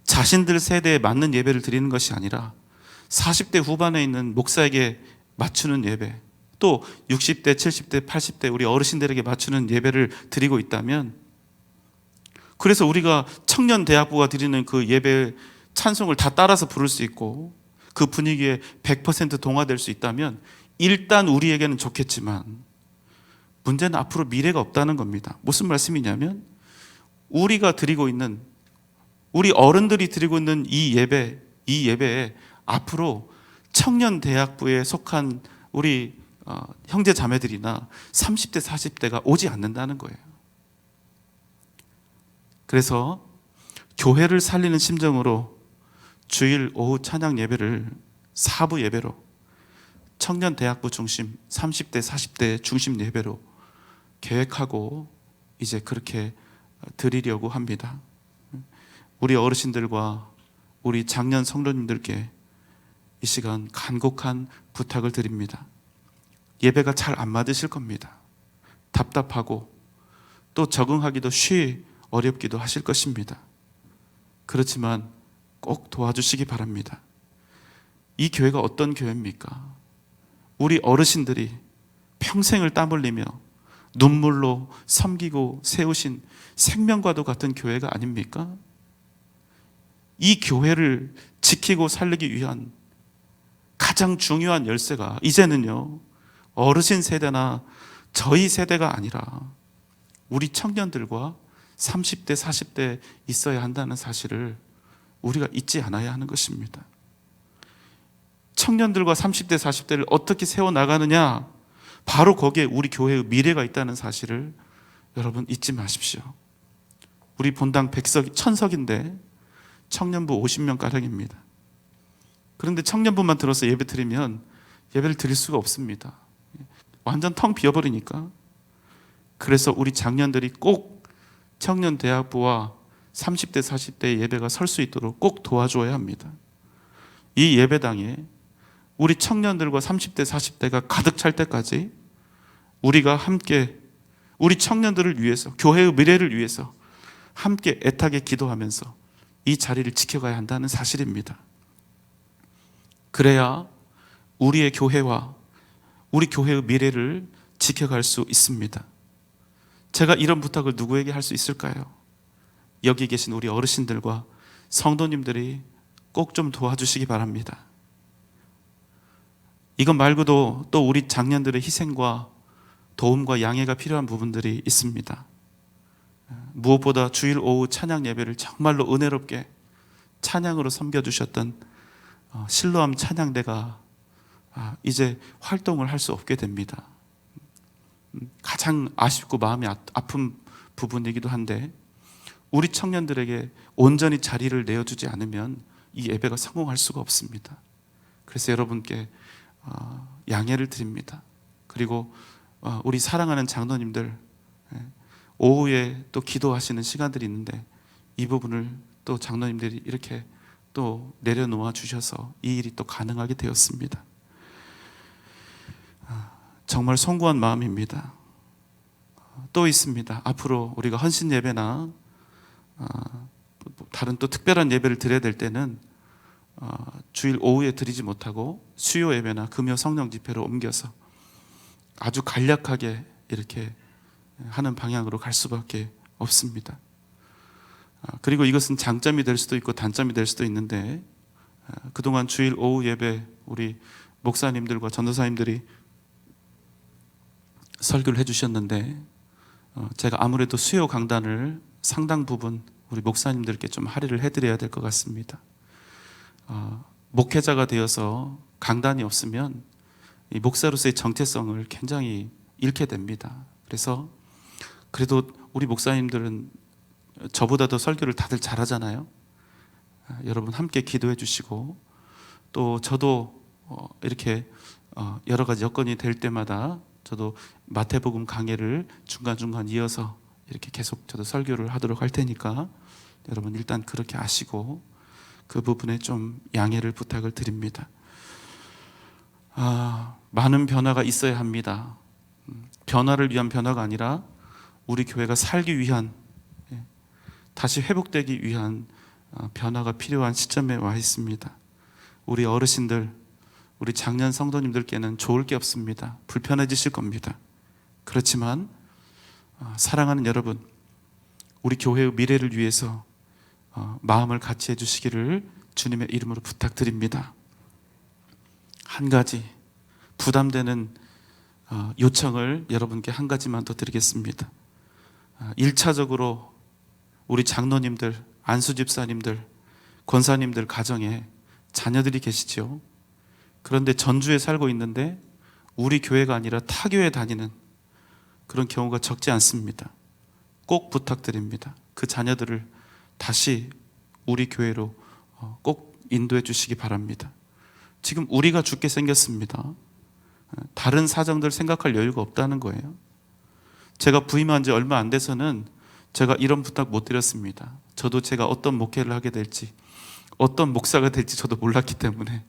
[SPEAKER 4] 자신들 세대에 맞는 예배를 드리는 것이 아니라 40대 후반에 있는 목사에게 맞추는 예배, 또 60대, 70대, 80대 우리 어르신들에게 맞추는 예배를 드리고 있다면, 그래서 우리가 청년대학부가 드리는 그 예배 찬송을 다 따라서 부를 수 있고 그 분위기에 100% 동화될 수 있다면 일단 우리에게는 좋겠지만 문제는 앞으로 미래가 없다는 겁니다. 무슨 말씀이냐면, 우리가 드리고 있는, 우리 어른들이 드리고 있는 이 예배에 앞으로 청년대학부에 속한 우리 형제 자매들이나 30대 40대가 오지 않는다는 거예요. 그래서 교회를 살리는 심정으로 주일 오후 찬양 예배를 4부 예배로, 청년대학부 중심 30대 40대 중심 예배로 계획하고 이제 그렇게 드리려고 합니다. 우리 어르신들과 우리 장년 성도님들께 이 시간 간곡한 부탁을 드립니다. 예배가 잘 안 맞으실 겁니다. 답답하고 또 적응하기도 어렵기도 하실 것입니다. 그렇지만 꼭 도와주시기 바랍니다. 이 교회가 어떤 교회입니까? 우리 어르신들이 평생을 땀 흘리며 눈물로 섬기고 세우신 생명과도 같은 교회가 아닙니까? 이 교회를 지키고 살리기 위한 가장 중요한 열쇠가 이제는요, 어르신 세대나 저희 세대가 아니라 우리 청년들과 30대, 40대 있어야 한다는 사실을 우리가 잊지 않아야 하는 것입니다. 청년들과 30대, 40대를 어떻게 세워나가느냐, 바로 거기에 우리 교회의 미래가 있다는 사실을 여러분 잊지 마십시오. 우리 본당 1000석인데 청년부 50명가량입니다. 그런데 청년부만 들어서 예배 드리면 예배를 드릴 수가 없습니다. 완전 텅 비어버리니까. 그래서 우리 장년들이 꼭 청년대학부와 30대, 40대의 예배가 설 수 있도록 꼭 도와줘야 합니다. 이 예배당에 우리 청년들과 30대, 40대가 가득 찰 때까지 우리가 함께 우리 청년들을 위해서, 교회의 미래를 위해서 함께 애타게 기도하면서 이 자리를 지켜가야 한다는 사실입니다. 그래야 우리의 교회와 우리 교회의 미래를 지켜갈 수 있습니다. 제가 이런 부탁을 누구에게 할 수 있을까요? 여기 계신 우리 어르신들과 성도님들이 꼭 좀 도와주시기 바랍니다. 이것 말고도 또 우리 장년들의 희생과 도움과 양해가 필요한 부분들이 있습니다. 무엇보다 주일 오후 찬양 예배를 정말로 은혜롭게 찬양으로 섬겨주셨던 실로암 찬양대가 이제 활동을 할 수 없게 됩니다. 가장 아쉽고 마음이 아픈 부분이기도 한데, 우리 청년들에게 온전히 자리를 내어주지 않으면 이 예배가 성공할 수가 없습니다. 그래서 여러분께 양해를 드립니다. 그리고 우리 사랑하는 장로님들, 오후에 또 기도하시는 시간들이 있는데 이 부분을 또 장로님들이 이렇게 또 내려놓아 주셔서 이 일이 또 가능하게 되었습니다. 정말 송구한 마음입니다. 또 있습니다. 앞으로 우리가 헌신 예배나 다른 또 특별한 예배를 드려야 될 때는 주일 오후에 드리지 못하고 수요 예배나 금요 성령 집회로 옮겨서 아주 간략하게 이렇게 하는 방향으로 갈 수밖에 없습니다. 그리고 이것은 장점이 될 수도 있고 단점이 될 수도 있는데, 그동안 주일 오후 예배 우리 목사님들과 전도사님들이 설교를 해주셨는데, 제가 아무래도 수요 강단을 상당 부분 우리 목사님들께 좀 할애를 해드려야 될 것 같습니다. 목회자가 되어서 강단이 없으면 이 목사로서의 정체성을 굉장히 잃게 됩니다. 그래서 그래도 우리 목사님들은 저보다 더 설교를 다들 잘하잖아요. 여러분 함께 기도해 주시고, 또 저도 이렇게 여러 가지 여건이 될 때마다 저도 마태복음 강해를 중간중간 이어서 이렇게 계속 저도 설교를 하도록 할 테니까 여러분 일단 그렇게 아시고 그 부분에 좀 양해를 부탁을 드립니다. 많은 변화가 있어야 합니다. 변화를 위한 변화가 아니라 우리 교회가 살기 위한, 다시 회복되기 위한 변화가 필요한 시점에 와 있습니다. 우리 어르신들, 우리 장년 성도님들께는 좋을 게 없습니다. 불편해지실 겁니다. 그렇지만 사랑하는 여러분, 우리 교회의 미래를 위해서 마음을 같이 해주시기를 주님의 이름으로 부탁드립니다. 한 가지 부담되는 요청을 여러분께 한 가지만 더 드리겠습니다. 1차적으로 우리 장로님들, 안수집사님들, 권사님들 가정에 자녀들이 계시죠. 그런데 전주에 살고 있는데 우리 교회가 아니라 타 교회 다니는 그런 경우가 적지 않습니다. 꼭 부탁드립니다. 그 자녀들을 다시 우리 교회로 꼭 인도해 주시기 바랍니다. 지금 우리가 죽게 생겼습니다. 다른 사정들 생각할 여유가 없다는 거예요. 제가 부임한 지 얼마 안 돼서는 제가 이런 부탁 못 드렸습니다. 저도 제가 어떤 목회를 하게 될지, 어떤 목사가 될지 저도 몰랐기 때문에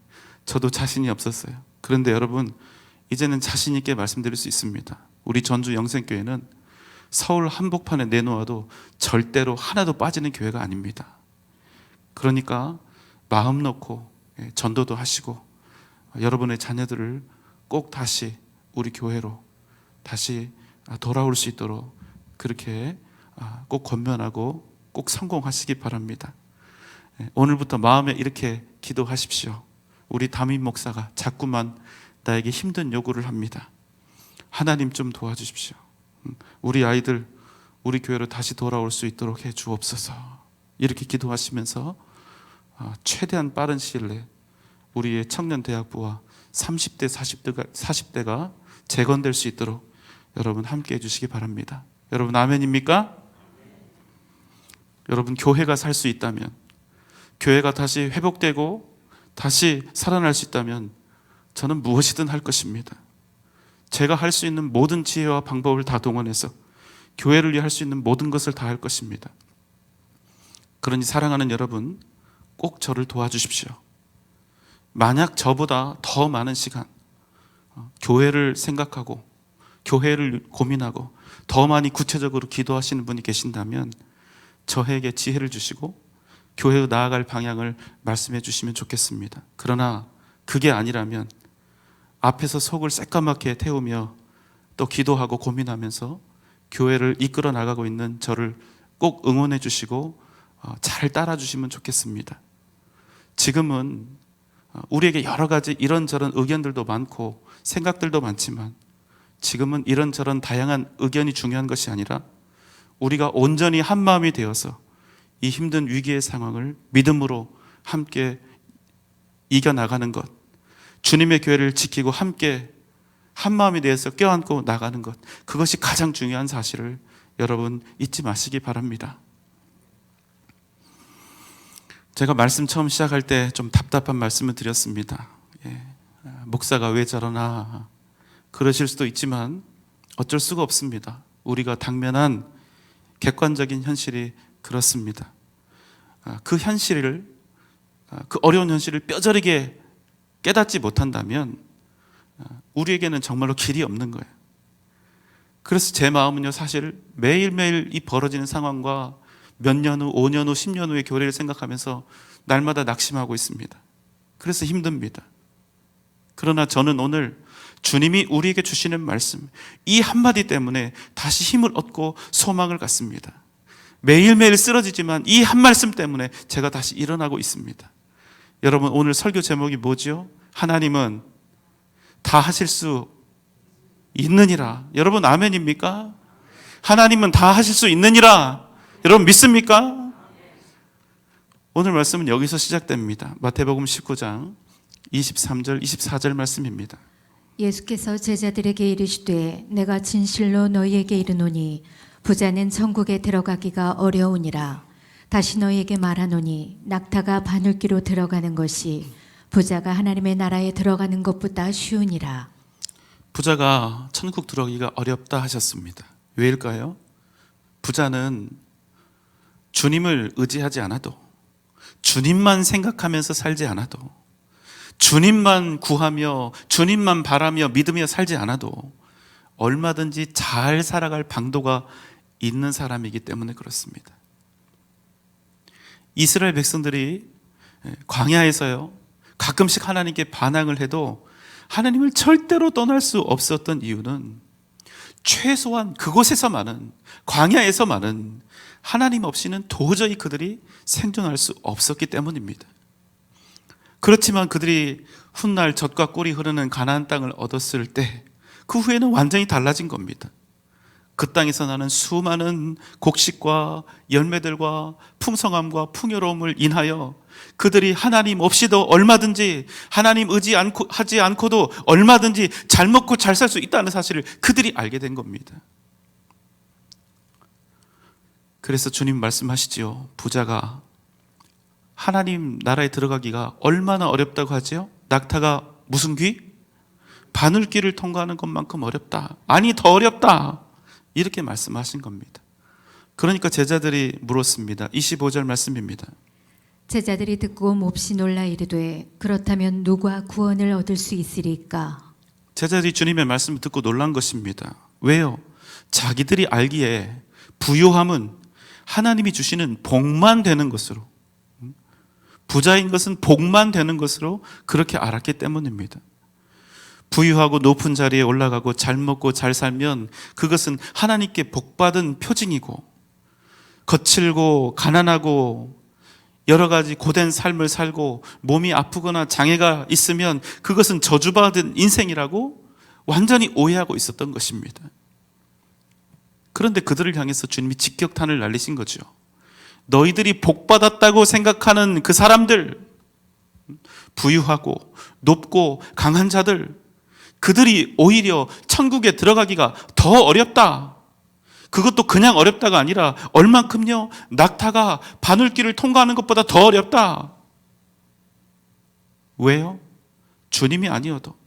[SPEAKER 4] 저도 자신이 없었어요. 그런데 여러분, 이제는 자신 있게 말씀드릴 수 있습니다. 우리 전주 영생교회는 서울 한복판에 내놓아도 절대로 하나도 빠지는 교회가 아닙니다. 그러니까 마음 놓고 전도도 하시고 여러분의 자녀들을 꼭 다시 우리 교회로 다시 돌아올 수 있도록 그렇게 꼭 권면하고 꼭 성공하시기 바랍니다. 오늘부터 마음에 이렇게 기도하십시오. 우리 담임 목사가 자꾸만 나에게 힘든 요구를 합니다. 하나님 좀 도와주십시오. 우리 아이들 우리 교회로 다시 돌아올 수 있도록 해 주옵소서. 이렇게 기도하시면서 최대한 빠른 시일 내에 우리의 청년대학부와 30대, 40대가 재건될 수 있도록 여러분 함께 해주시기 바랍니다. 여러분 아멘입니까? 여러분 교회가 살 수 있다면, 교회가 다시 회복되고 다시 살아날 수 있다면 저는 무엇이든 할 것입니다. 제가 할 수 있는 모든 지혜와 방법을 다 동원해서 교회를 위해 할 수 있는 모든 것을 다 할 것입니다. 그러니 사랑하는 여러분, 꼭 저를 도와주십시오. 만약 저보다 더 많은 시간 교회를 생각하고 교회를 고민하고 더 많이 구체적으로 기도하시는 분이 계신다면 저에게 지혜를 주시고 교회의 나아갈 방향을 말씀해 주시면 좋겠습니다. 그러나 그게 아니라면 앞에서 속을 새까맣게 태우며 또 기도하고 고민하면서 교회를 이끌어 나가고 있는 저를 꼭 응원해 주시고 잘 따라 주시면 좋겠습니다. 지금은 우리에게 여러 가지 이런저런 의견들도 많고 생각들도 많지만 지금은 이런저런 다양한 의견이 중요한 것이 아니라 우리가 온전히 한 마음이 되어서 이 힘든 위기의 상황을 믿음으로 함께 이겨나가는 것, 주님의 교회를 지키고 함께 한 마음이 되어서 껴안고 나가는 것, 그것이 가장 중요한 사실을 여러분 잊지 마시기 바랍니다. 제가 말씀 처음 시작할 때 좀 답답한 말씀을 드렸습니다. 목사가 왜 저러나 그러실 수도 있지만 어쩔 수가 없습니다. 우리가 당면한 객관적인 현실이 그렇습니다. 그 현실을, 그 어려운 현실을 뼈저리게 깨닫지 못한다면 우리에게는 정말로 길이 없는 거예요. 그래서 제 마음은요, 사실 매일매일 이 벌어지는 상황과 몇 년 후, 5년 후, 10년 후의 교회를 생각하면서 날마다 낙심하고 있습니다. 그래서 힘듭니다. 그러나 저는 오늘 주님이 우리에게 주시는 말씀, 이 한마디 때문에 다시 힘을 얻고 소망을 갖습니다. 매일매일 쓰러지지만 이 한 말씀 때문에 제가 다시 일어나고 있습니다. 여러분, 오늘 설교 제목이 뭐죠? 하나님은 다 하실 수 있느니라. 여러분, 아멘입니까? 하나님은 다 하실 수 있느니라. 여러분, 믿습니까? 오늘 말씀은 여기서 시작됩니다. 마태복음 19장 23절 24절 말씀입니다.
[SPEAKER 5] 예수께서 제자들에게 이르시되 내가 진실로 너희에게 이르노니 부자는 천국에 들어가기가 어려우니라. 다시 너희에게 말하노니 낙타가 바늘귀로 들어가는 것이 부자가 하나님의 나라에 들어가는 것보다 쉬우니라.
[SPEAKER 4] 부자가 천국 들어가기가 어렵다 하셨습니다. 왜일까요? 부자는 주님을 의지하지 않아도, 주님만 생각하면서 살지 않아도, 주님만 구하며 주님만 바라며 믿으며 살지 않아도 얼마든지 잘 살아갈 방도가 있는 사람이기 때문에 그렇습니다. 이스라엘 백성들이 광야에서요, 가끔씩 하나님께 반항을 해도 하나님을 절대로 떠날 수 없었던 이유는 최소한 그곳에서만은, 광야에서만은 하나님 없이는 도저히 그들이 생존할 수 없었기 때문입니다. 그렇지만 그들이 훗날 젖과 꿀이 흐르는 가나안 땅을 얻었을 때 그 후에는 완전히 달라진 겁니다. 그 땅에서 나는 수많은 곡식과 열매들과 풍성함과 풍요로움을 인하여 그들이 하나님 없이도 얼마든지, 하나님 의지하지 않고도 얼마든지 잘 먹고 잘 살 수 있다는 사실을 그들이 알게 된 겁니다. 그래서 주님 말씀하시지요. 부자가 하나님 나라에 들어가기가 얼마나 어렵다고 하지요? 낙타가 무슨 귀? 바늘귀를 통과하는 것만큼 어렵다. 아니, 더 어렵다. 이렇게 말씀하신 겁니다. 그러니까 제자들이 물었습니다. 25절 말씀입니다.
[SPEAKER 5] 제자들이 듣고 몹시 놀라 이르되 그렇다면 누가 구원을 얻을 수 있으리까?
[SPEAKER 4] 제자들이 주님의 말씀을 듣고 놀란 것입니다. 왜요? 자기들이 알기에 부유함은 하나님이 주시는 복만 되는 것으로, 부자인 것은 복만 되는 것으로 그렇게 알았기 때문입니다. 부유하고 높은 자리에 올라가고 잘 먹고 잘 살면 그것은 하나님께 복받은 표징이고, 거칠고 가난하고 여러 가지 고된 삶을 살고 몸이 아프거나 장애가 있으면 그것은 저주받은 인생이라고 완전히 오해하고 있었던 것입니다. 그런데 그들을 향해서 주님이 직격탄을 날리신 거죠. 너희들이 복받았다고 생각하는 그 사람들, 부유하고 높고 강한 자들, 그들이 오히려 천국에 들어가기가 더 어렵다. 그것도 그냥 어렵다가 아니라 얼만큼요? 낙타가 바늘길을 통과하는 것보다 더 어렵다. 왜요? 주님이 아니어도,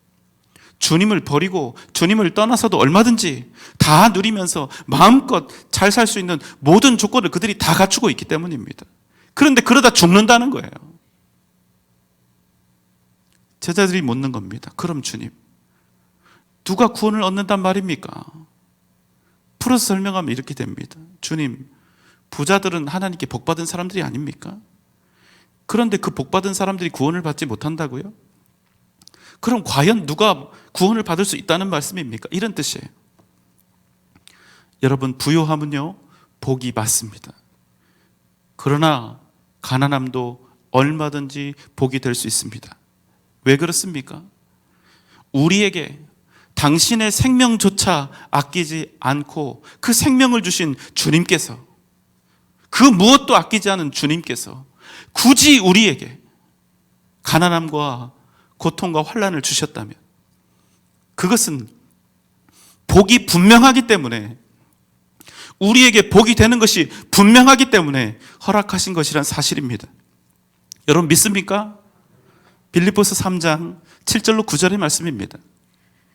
[SPEAKER 4] 주님을 버리고 주님을 떠나서도 얼마든지 다 누리면서 마음껏 잘 살 수 있는 모든 조건을 그들이 다 갖추고 있기 때문입니다. 그런데 그러다 죽는다는 거예요. 제자들이 묻는 겁니다. 그럼 주님, 누가 구원을 얻는단 말입니까? 풀어서 설명하면 이렇게 됩니다. 주님, 부자들은 하나님께 복받은 사람들이 아닙니까? 그런데 그 복받은 사람들이 구원을 받지 못한다고요? 그럼 과연 누가 구원을 받을 수 있다는 말씀입니까? 이런 뜻이에요. 여러분, 부요함은요, 복이 맞습니다. 그러나 가난함도 얼마든지 복이 될 수 있습니다. 왜 그렇습니까? 우리에게 당신의 생명조차 아끼지 않고 그 생명을 주신 주님께서, 그 무엇도 아끼지 않은 주님께서 굳이 우리에게 가난함과 고통과 환난을 주셨다면 그것은 복이 분명하기 때문에, 우리에게 복이 되는 것이 분명하기 때문에 허락하신 것이란 사실입니다. 여러분, 믿습니까? 빌립보서 3장 7절로 9절의 말씀입니다.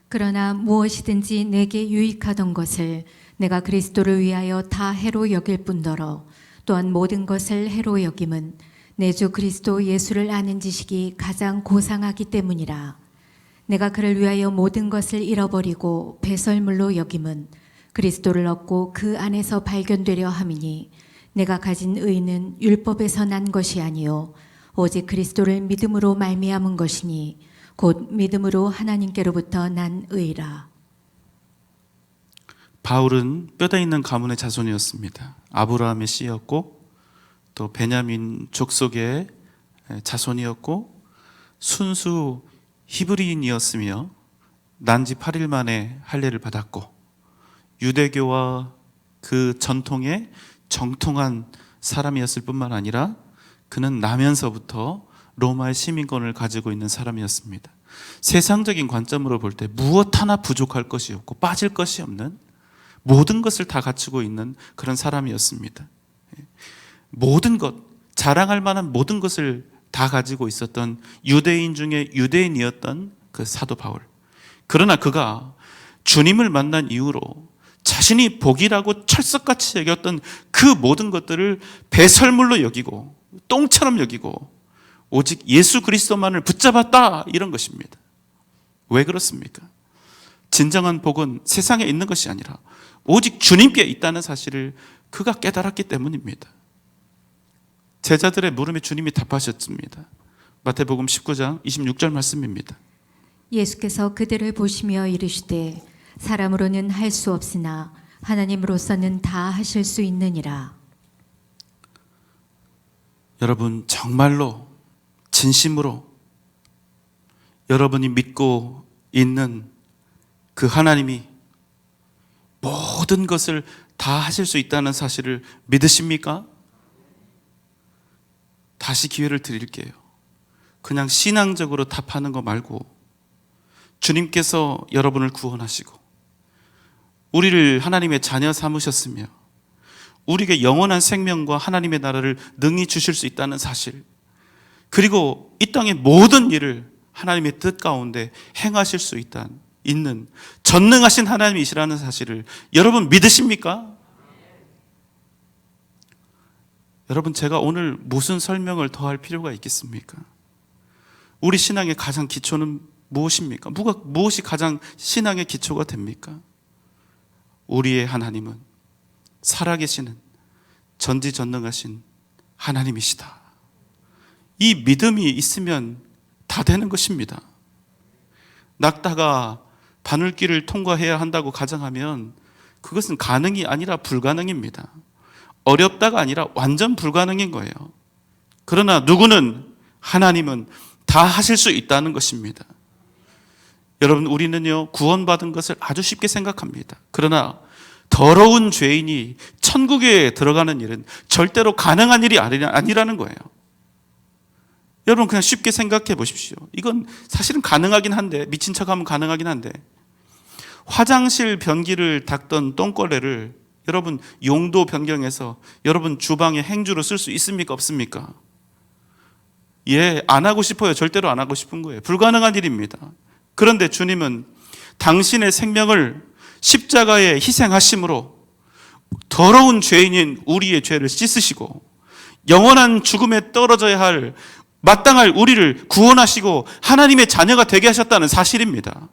[SPEAKER 5] 그러나 무엇이든지 내게 유익하던 것을 내가 그리스도를 위하여 다 해로 여길 뿐더러 또한 모든 것을 해로 여김은 내 주 그리스도 예수를 아는 지식이 가장 고상하기 때문이라. 내가 그를 위하여 모든 것을 잃어버리고 배설물로 여김은 그리스도를 얻고 그 안에서 발견되려 함이니 내가 가진 의는 율법에서 난 것이 아니요 오직 그리스도를 믿음으로 말미암은 것이니 곧 믿음으로 하나님께로부터 난 의라.
[SPEAKER 4] 바울은 뼈대 있는 가문의 자손이었습니다. 아브라함의 씨였고 또 베냐민 족속의 자손이었고 순수 히브리인이었으며 난지 8일 만에 할례를 받았고 유대교와 그 전통에 정통한 사람이었을 뿐만 아니라 그는 나면서부터 로마의 시민권을 가지고 있는 사람이었습니다. 세상적인 관점으로 볼 때 무엇 하나 부족할 것이 없고 빠질 것이 없는 모든 것을 다 갖추고 있는 그런 사람이었습니다. 모든 것, 자랑할 만한 모든 것을 다 가지고 있었던 유대인 중에 유대인이었던 그 사도 바울. 그러나 그가 주님을 만난 이후로 자신이 복이라고 철석같이 여겼던 그 모든 것들을 배설물로 여기고 똥처럼 여기고 오직 예수 그리스도만을 붙잡았다, 이런 것입니다. 왜 그렇습니까? 진정한 복은 세상에 있는 것이 아니라 오직 주님께 있다는 사실을 그가 깨달았기 때문입니다. 제자들의 물음에 주님이 답하셨습니다. 마태복음 19장 26절 말씀입니다.
[SPEAKER 5] 예수께서 그들을 보시며 이르시되 사람으로는 할 수 없으나 하나님으로서는 다 하실 수 있느니라.
[SPEAKER 4] 여러분, 정말로 진심으로 여러분이 믿고 있는 그 하나님이 모든 것을 다 하실 수 있다는 사실을 믿으십니까? 다시 기회를 드릴게요. 그냥 신앙적으로 답하는 거 말고 주님께서 여러분을 구원하시고 우리를 하나님의 자녀 삼으셨으며 우리에게 영원한 생명과 하나님의 나라를 능히 주실 수 있다는 사실, 그리고 이 땅의 모든 일을 하나님의 뜻 가운데 행하실 수 있는 전능하신 하나님이시라는 사실을 여러분 믿으십니까? 여러분, 제가 오늘 무슨 설명을 더 할 필요가 있겠습니까? 우리 신앙의 가장 기초는 무엇입니까? 무엇이 가장 신앙의 기초가 됩니까? 우리의 하나님은 살아계시는 전지전능하신 하나님이시다. 이 믿음이 있으면 다 되는 것입니다. 낙타가 바늘길을 통과해야 한다고 가정하면 그것은 가능이 아니라 불가능입니다. 어렵다가 아니라 완전 불가능인 거예요. 그러나 누구는, 하나님은 다 하실 수 있다는 것입니다. 여러분, 우리는요, 구원받은 것을 아주 쉽게 생각합니다. 그러나 더러운 죄인이 천국에 들어가는 일은 절대로 가능한 일이 아니라는 거예요. 여러분, 그냥 쉽게 생각해 보십시오. 이건 사실은 가능하긴 한데, 미친 척하면 가능하긴 한데, 화장실 변기를 닦던 똥걸레를 여러분 용도 변경해서 여러분 주방에 행주로 쓸 수 있습니까? 없습니까? 예, 안 하고 싶어요. 절대로 안 하고 싶은 거예요. 불가능한 일입니다. 그런데 주님은 당신의 생명을 십자가에 희생하심으로 더러운 죄인인 우리의 죄를 씻으시고 영원한 죽음에 떨어져야 할, 마땅할 우리를 구원하시고 하나님의 자녀가 되게 하셨다는 사실입니다.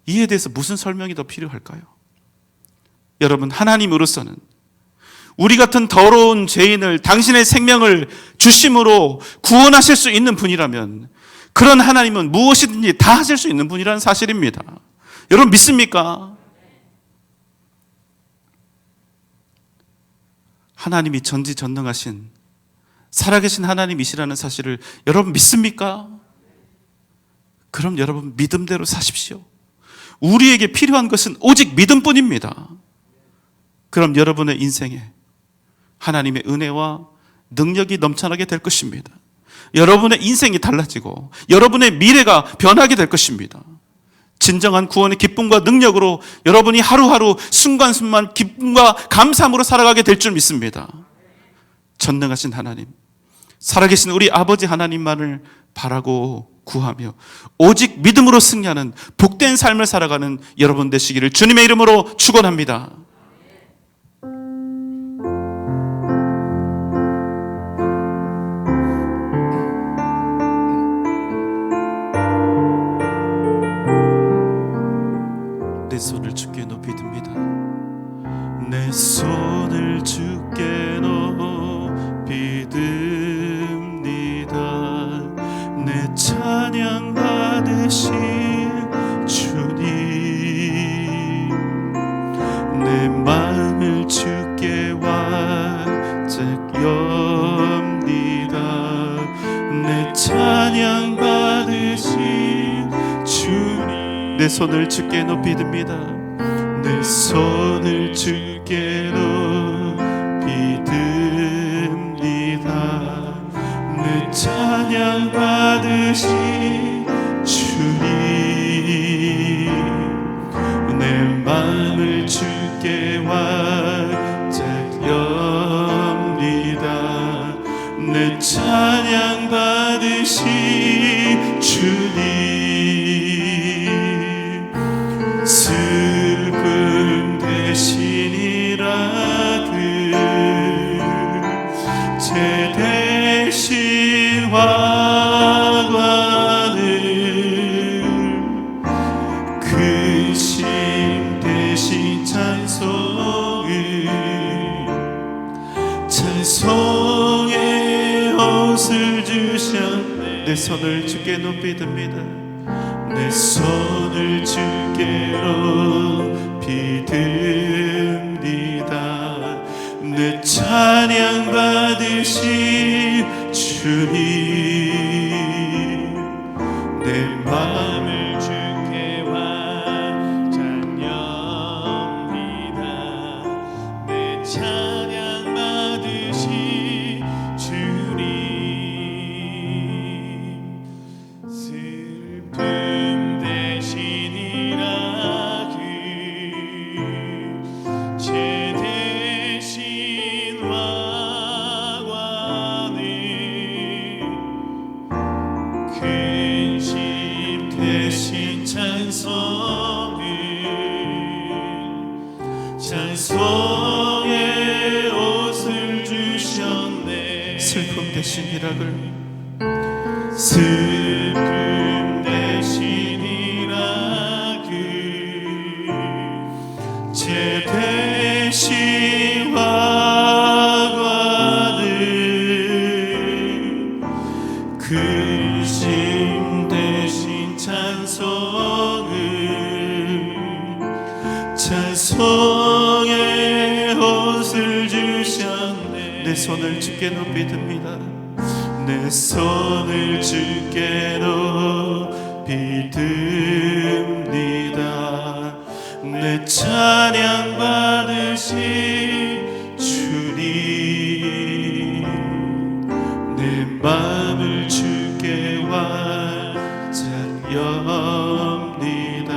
[SPEAKER 4] 이에 대해서 무슨 설명이 더 필요할까요? 여러분, 하나님으로서는 우리 같은 더러운 죄인을 당신의 생명을 주심으로 구원하실 수 있는 분이라면 그런 하나님은 무엇이든지 다 하실 수 있는 분이라는 사실입니다. 여러분, 믿습니까? 하나님이 전지전능하신 살아계신 하나님이시라는 사실을 여러분 믿습니까? 그럼 여러분 믿음대로 사십시오. 우리에게 필요한 것은 오직 믿음뿐입니다. 그럼 여러분의 인생에 하나님의 은혜와 능력이 넘쳐나게 될 것입니다. 여러분의 인생이 달라지고 여러분의 미래가 변하게 될 것입니다. 진정한 구원의 기쁨과 능력으로 여러분이 하루하루 순간순간 기쁨과 감사함으로 살아가게 될 줄 믿습니다. 전능하신 하나님, 살아계신 우리 아버지 하나님만을 바라고 구하며 오직 믿음으로 승리하는 복된 삶을 살아가는 여러분 되시기를 주님의 이름으로 축원합니다. 내 손을 주께 높이 듭니다. 찬양 받으신 주님, 내 손을 주께 높이 듭니다. 내 손을 주께 높이 듭니다. 내 찬양 받으신 주님, 내 마음을 주께 완짝 엽니다. 내 찬양 받으신 주님, 슬픔 대신이라 제 대신 화관을 근심 대신 찬송의 옷을 주셨네. 내 손을 주께 높이 듭니다. 내 손을 주께 높이 듭니다. 내 찬양 받으신 주님, 내 마음을 주께 완짝 엽니다. 내 찬양 받으신 주님, 슬픔 대신이라 제 대신 화관을 근심 대신 찬송의 옷을 주셨네. 슬픔 대신 희락을, 슬픔 대신 희락을 제 대신 화관을 근심 대신 찬송의 옷을 주셨네. 내 손을 주께 높이 듭니다. 내 손을 주께 높이 듭니다. 내 찬양 받으신 주님, 내 마음을 주께 완짝 엽니다.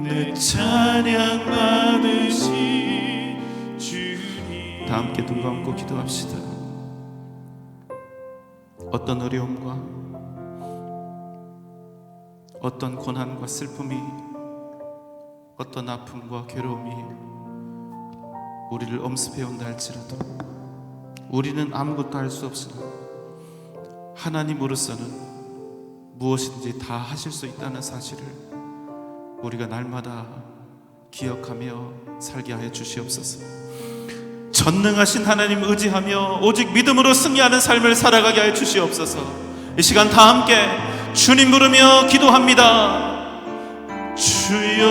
[SPEAKER 4] 내 찬양 받으신 주님. 다 함께 눈 감고 기도합시다. 어떤 어려움과 어떤 고난과 슬픔이, 어떤 아픔과 괴로움이 우리를 엄습해온다 할지라도 우리는 아무것도 할 수 없으나 하나님으로서는 무엇인지 다 하실 수 있다는 사실을 우리가 날마다 기억하며 살게 하여 주시옵소서. 전능하신 하나님 의지하며 오직 믿음으로 승리하는 삶을 살아가게 하여 주시옵소서. 이 시간 다 함께 주님 부르며 기도합니다. 주여,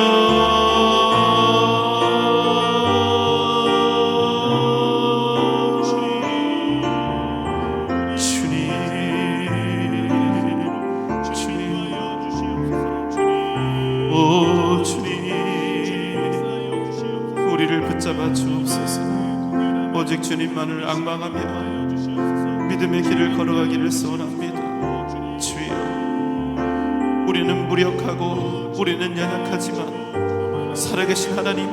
[SPEAKER 4] 오 주님, 우리를 붙잡아 주옵소서. 오직 주님만을 앙망하며 믿음의 길을 걸어가기를 소원합니다. 주여, 우리는 무력하고 우리는 연약하지만 살아계신 하나님,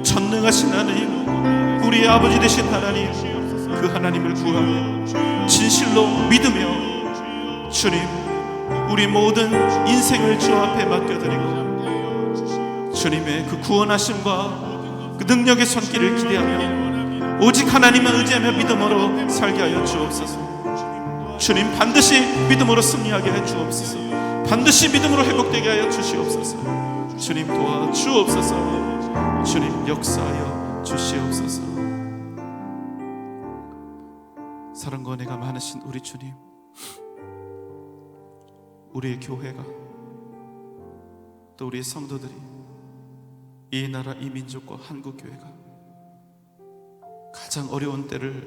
[SPEAKER 4] 전능하신 하나님, 우리의 아버지 되신 하나님, 그 하나님을 구하며 진실로 믿으며 주님, 우리 모든 인생을 주 앞에 맡겨드리고 주님의 그 구원하심과 그 능력의 손길을 기대하며 오직 하나님만 의지하며 믿음으로 살게 하여 주옵소서. 주님, 반드시 믿음으로 승리하게 하여 주옵소서. 반드시 믿음으로 회복되게 하여 주시옵소서. 주님, 도와 주옵소서. 주님, 역사하여 주시옵소서. 사랑과 은혜가 많으신 우리 주님, 우리의 교회가 또 우리의 성도들이 이 나라 이 민족과 한국교회가 가장 어려운 때를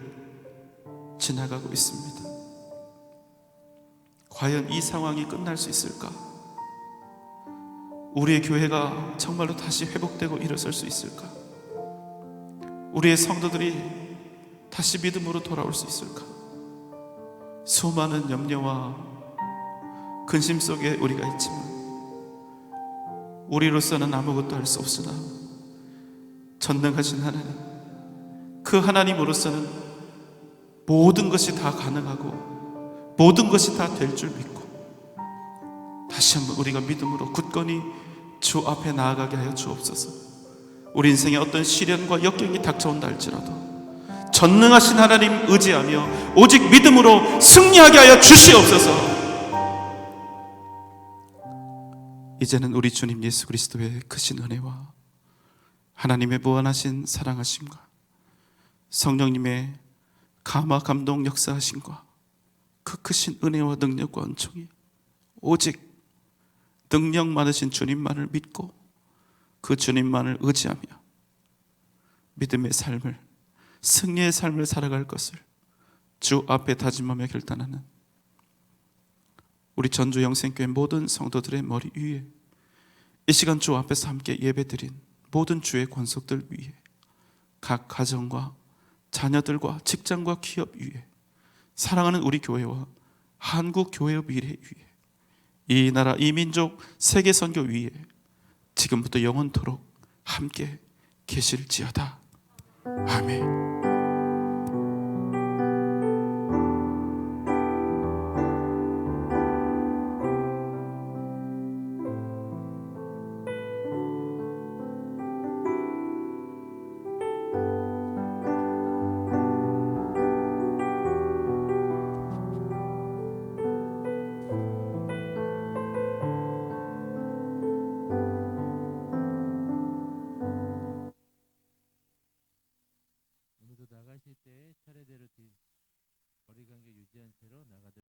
[SPEAKER 4] 지나가고 있습니다. 과연 이 상황이 끝날 수 있을까? 우리의 교회가 정말로 다시 회복되고 일어설 수 있을까? 우리의 성도들이 다시 믿음으로 돌아올 수 있을까? 수많은 염려와 근심 속에 우리가 있지만 우리로서는 아무것도 할 수 없으나 전능하신 하나님, 그 하나님으로서는 모든 것이 다 가능하고 모든 것이 다 될 줄 믿고 다시 한번 우리가 믿음으로 굳건히 주 앞에 나아가게 하여 주옵소서. 우리 인생에 어떤 시련과 역경이 닥쳐온다 할지라도 전능하신 하나님 의지하며 오직 믿음으로 승리하게 하여 주시옵소서. 이제는 우리 주님 예수 그리스도의 크신 은혜와 하나님의 무한하신 사랑하심과 성령님의 감화 감동 역사하심과 그 크신 은혜와 능력과 은총이 오직 능력 많으신 주님만을 믿고 그 주님만을 의지하며 믿음의 삶을, 승리의 삶을 살아갈 것을 주 앞에 다짐하며 결단하는 우리 전주 영생교회 모든 성도들의 머리 위에, 이 시간 주 앞에서 함께 예배드린 모든 주의 권속들 위에, 각 가정과 자녀들과 직장과 기업 위에, 사랑하는 우리 교회와 한국 교회의 미래 위에, 이 나라 이 민족 세계 선교 위에 지금부터 영원토록 함께 계실지어다. 아멘.
[SPEAKER 6] 오늘도 나가실 때 차례대로 거리 간격 유지한 채로 나가도록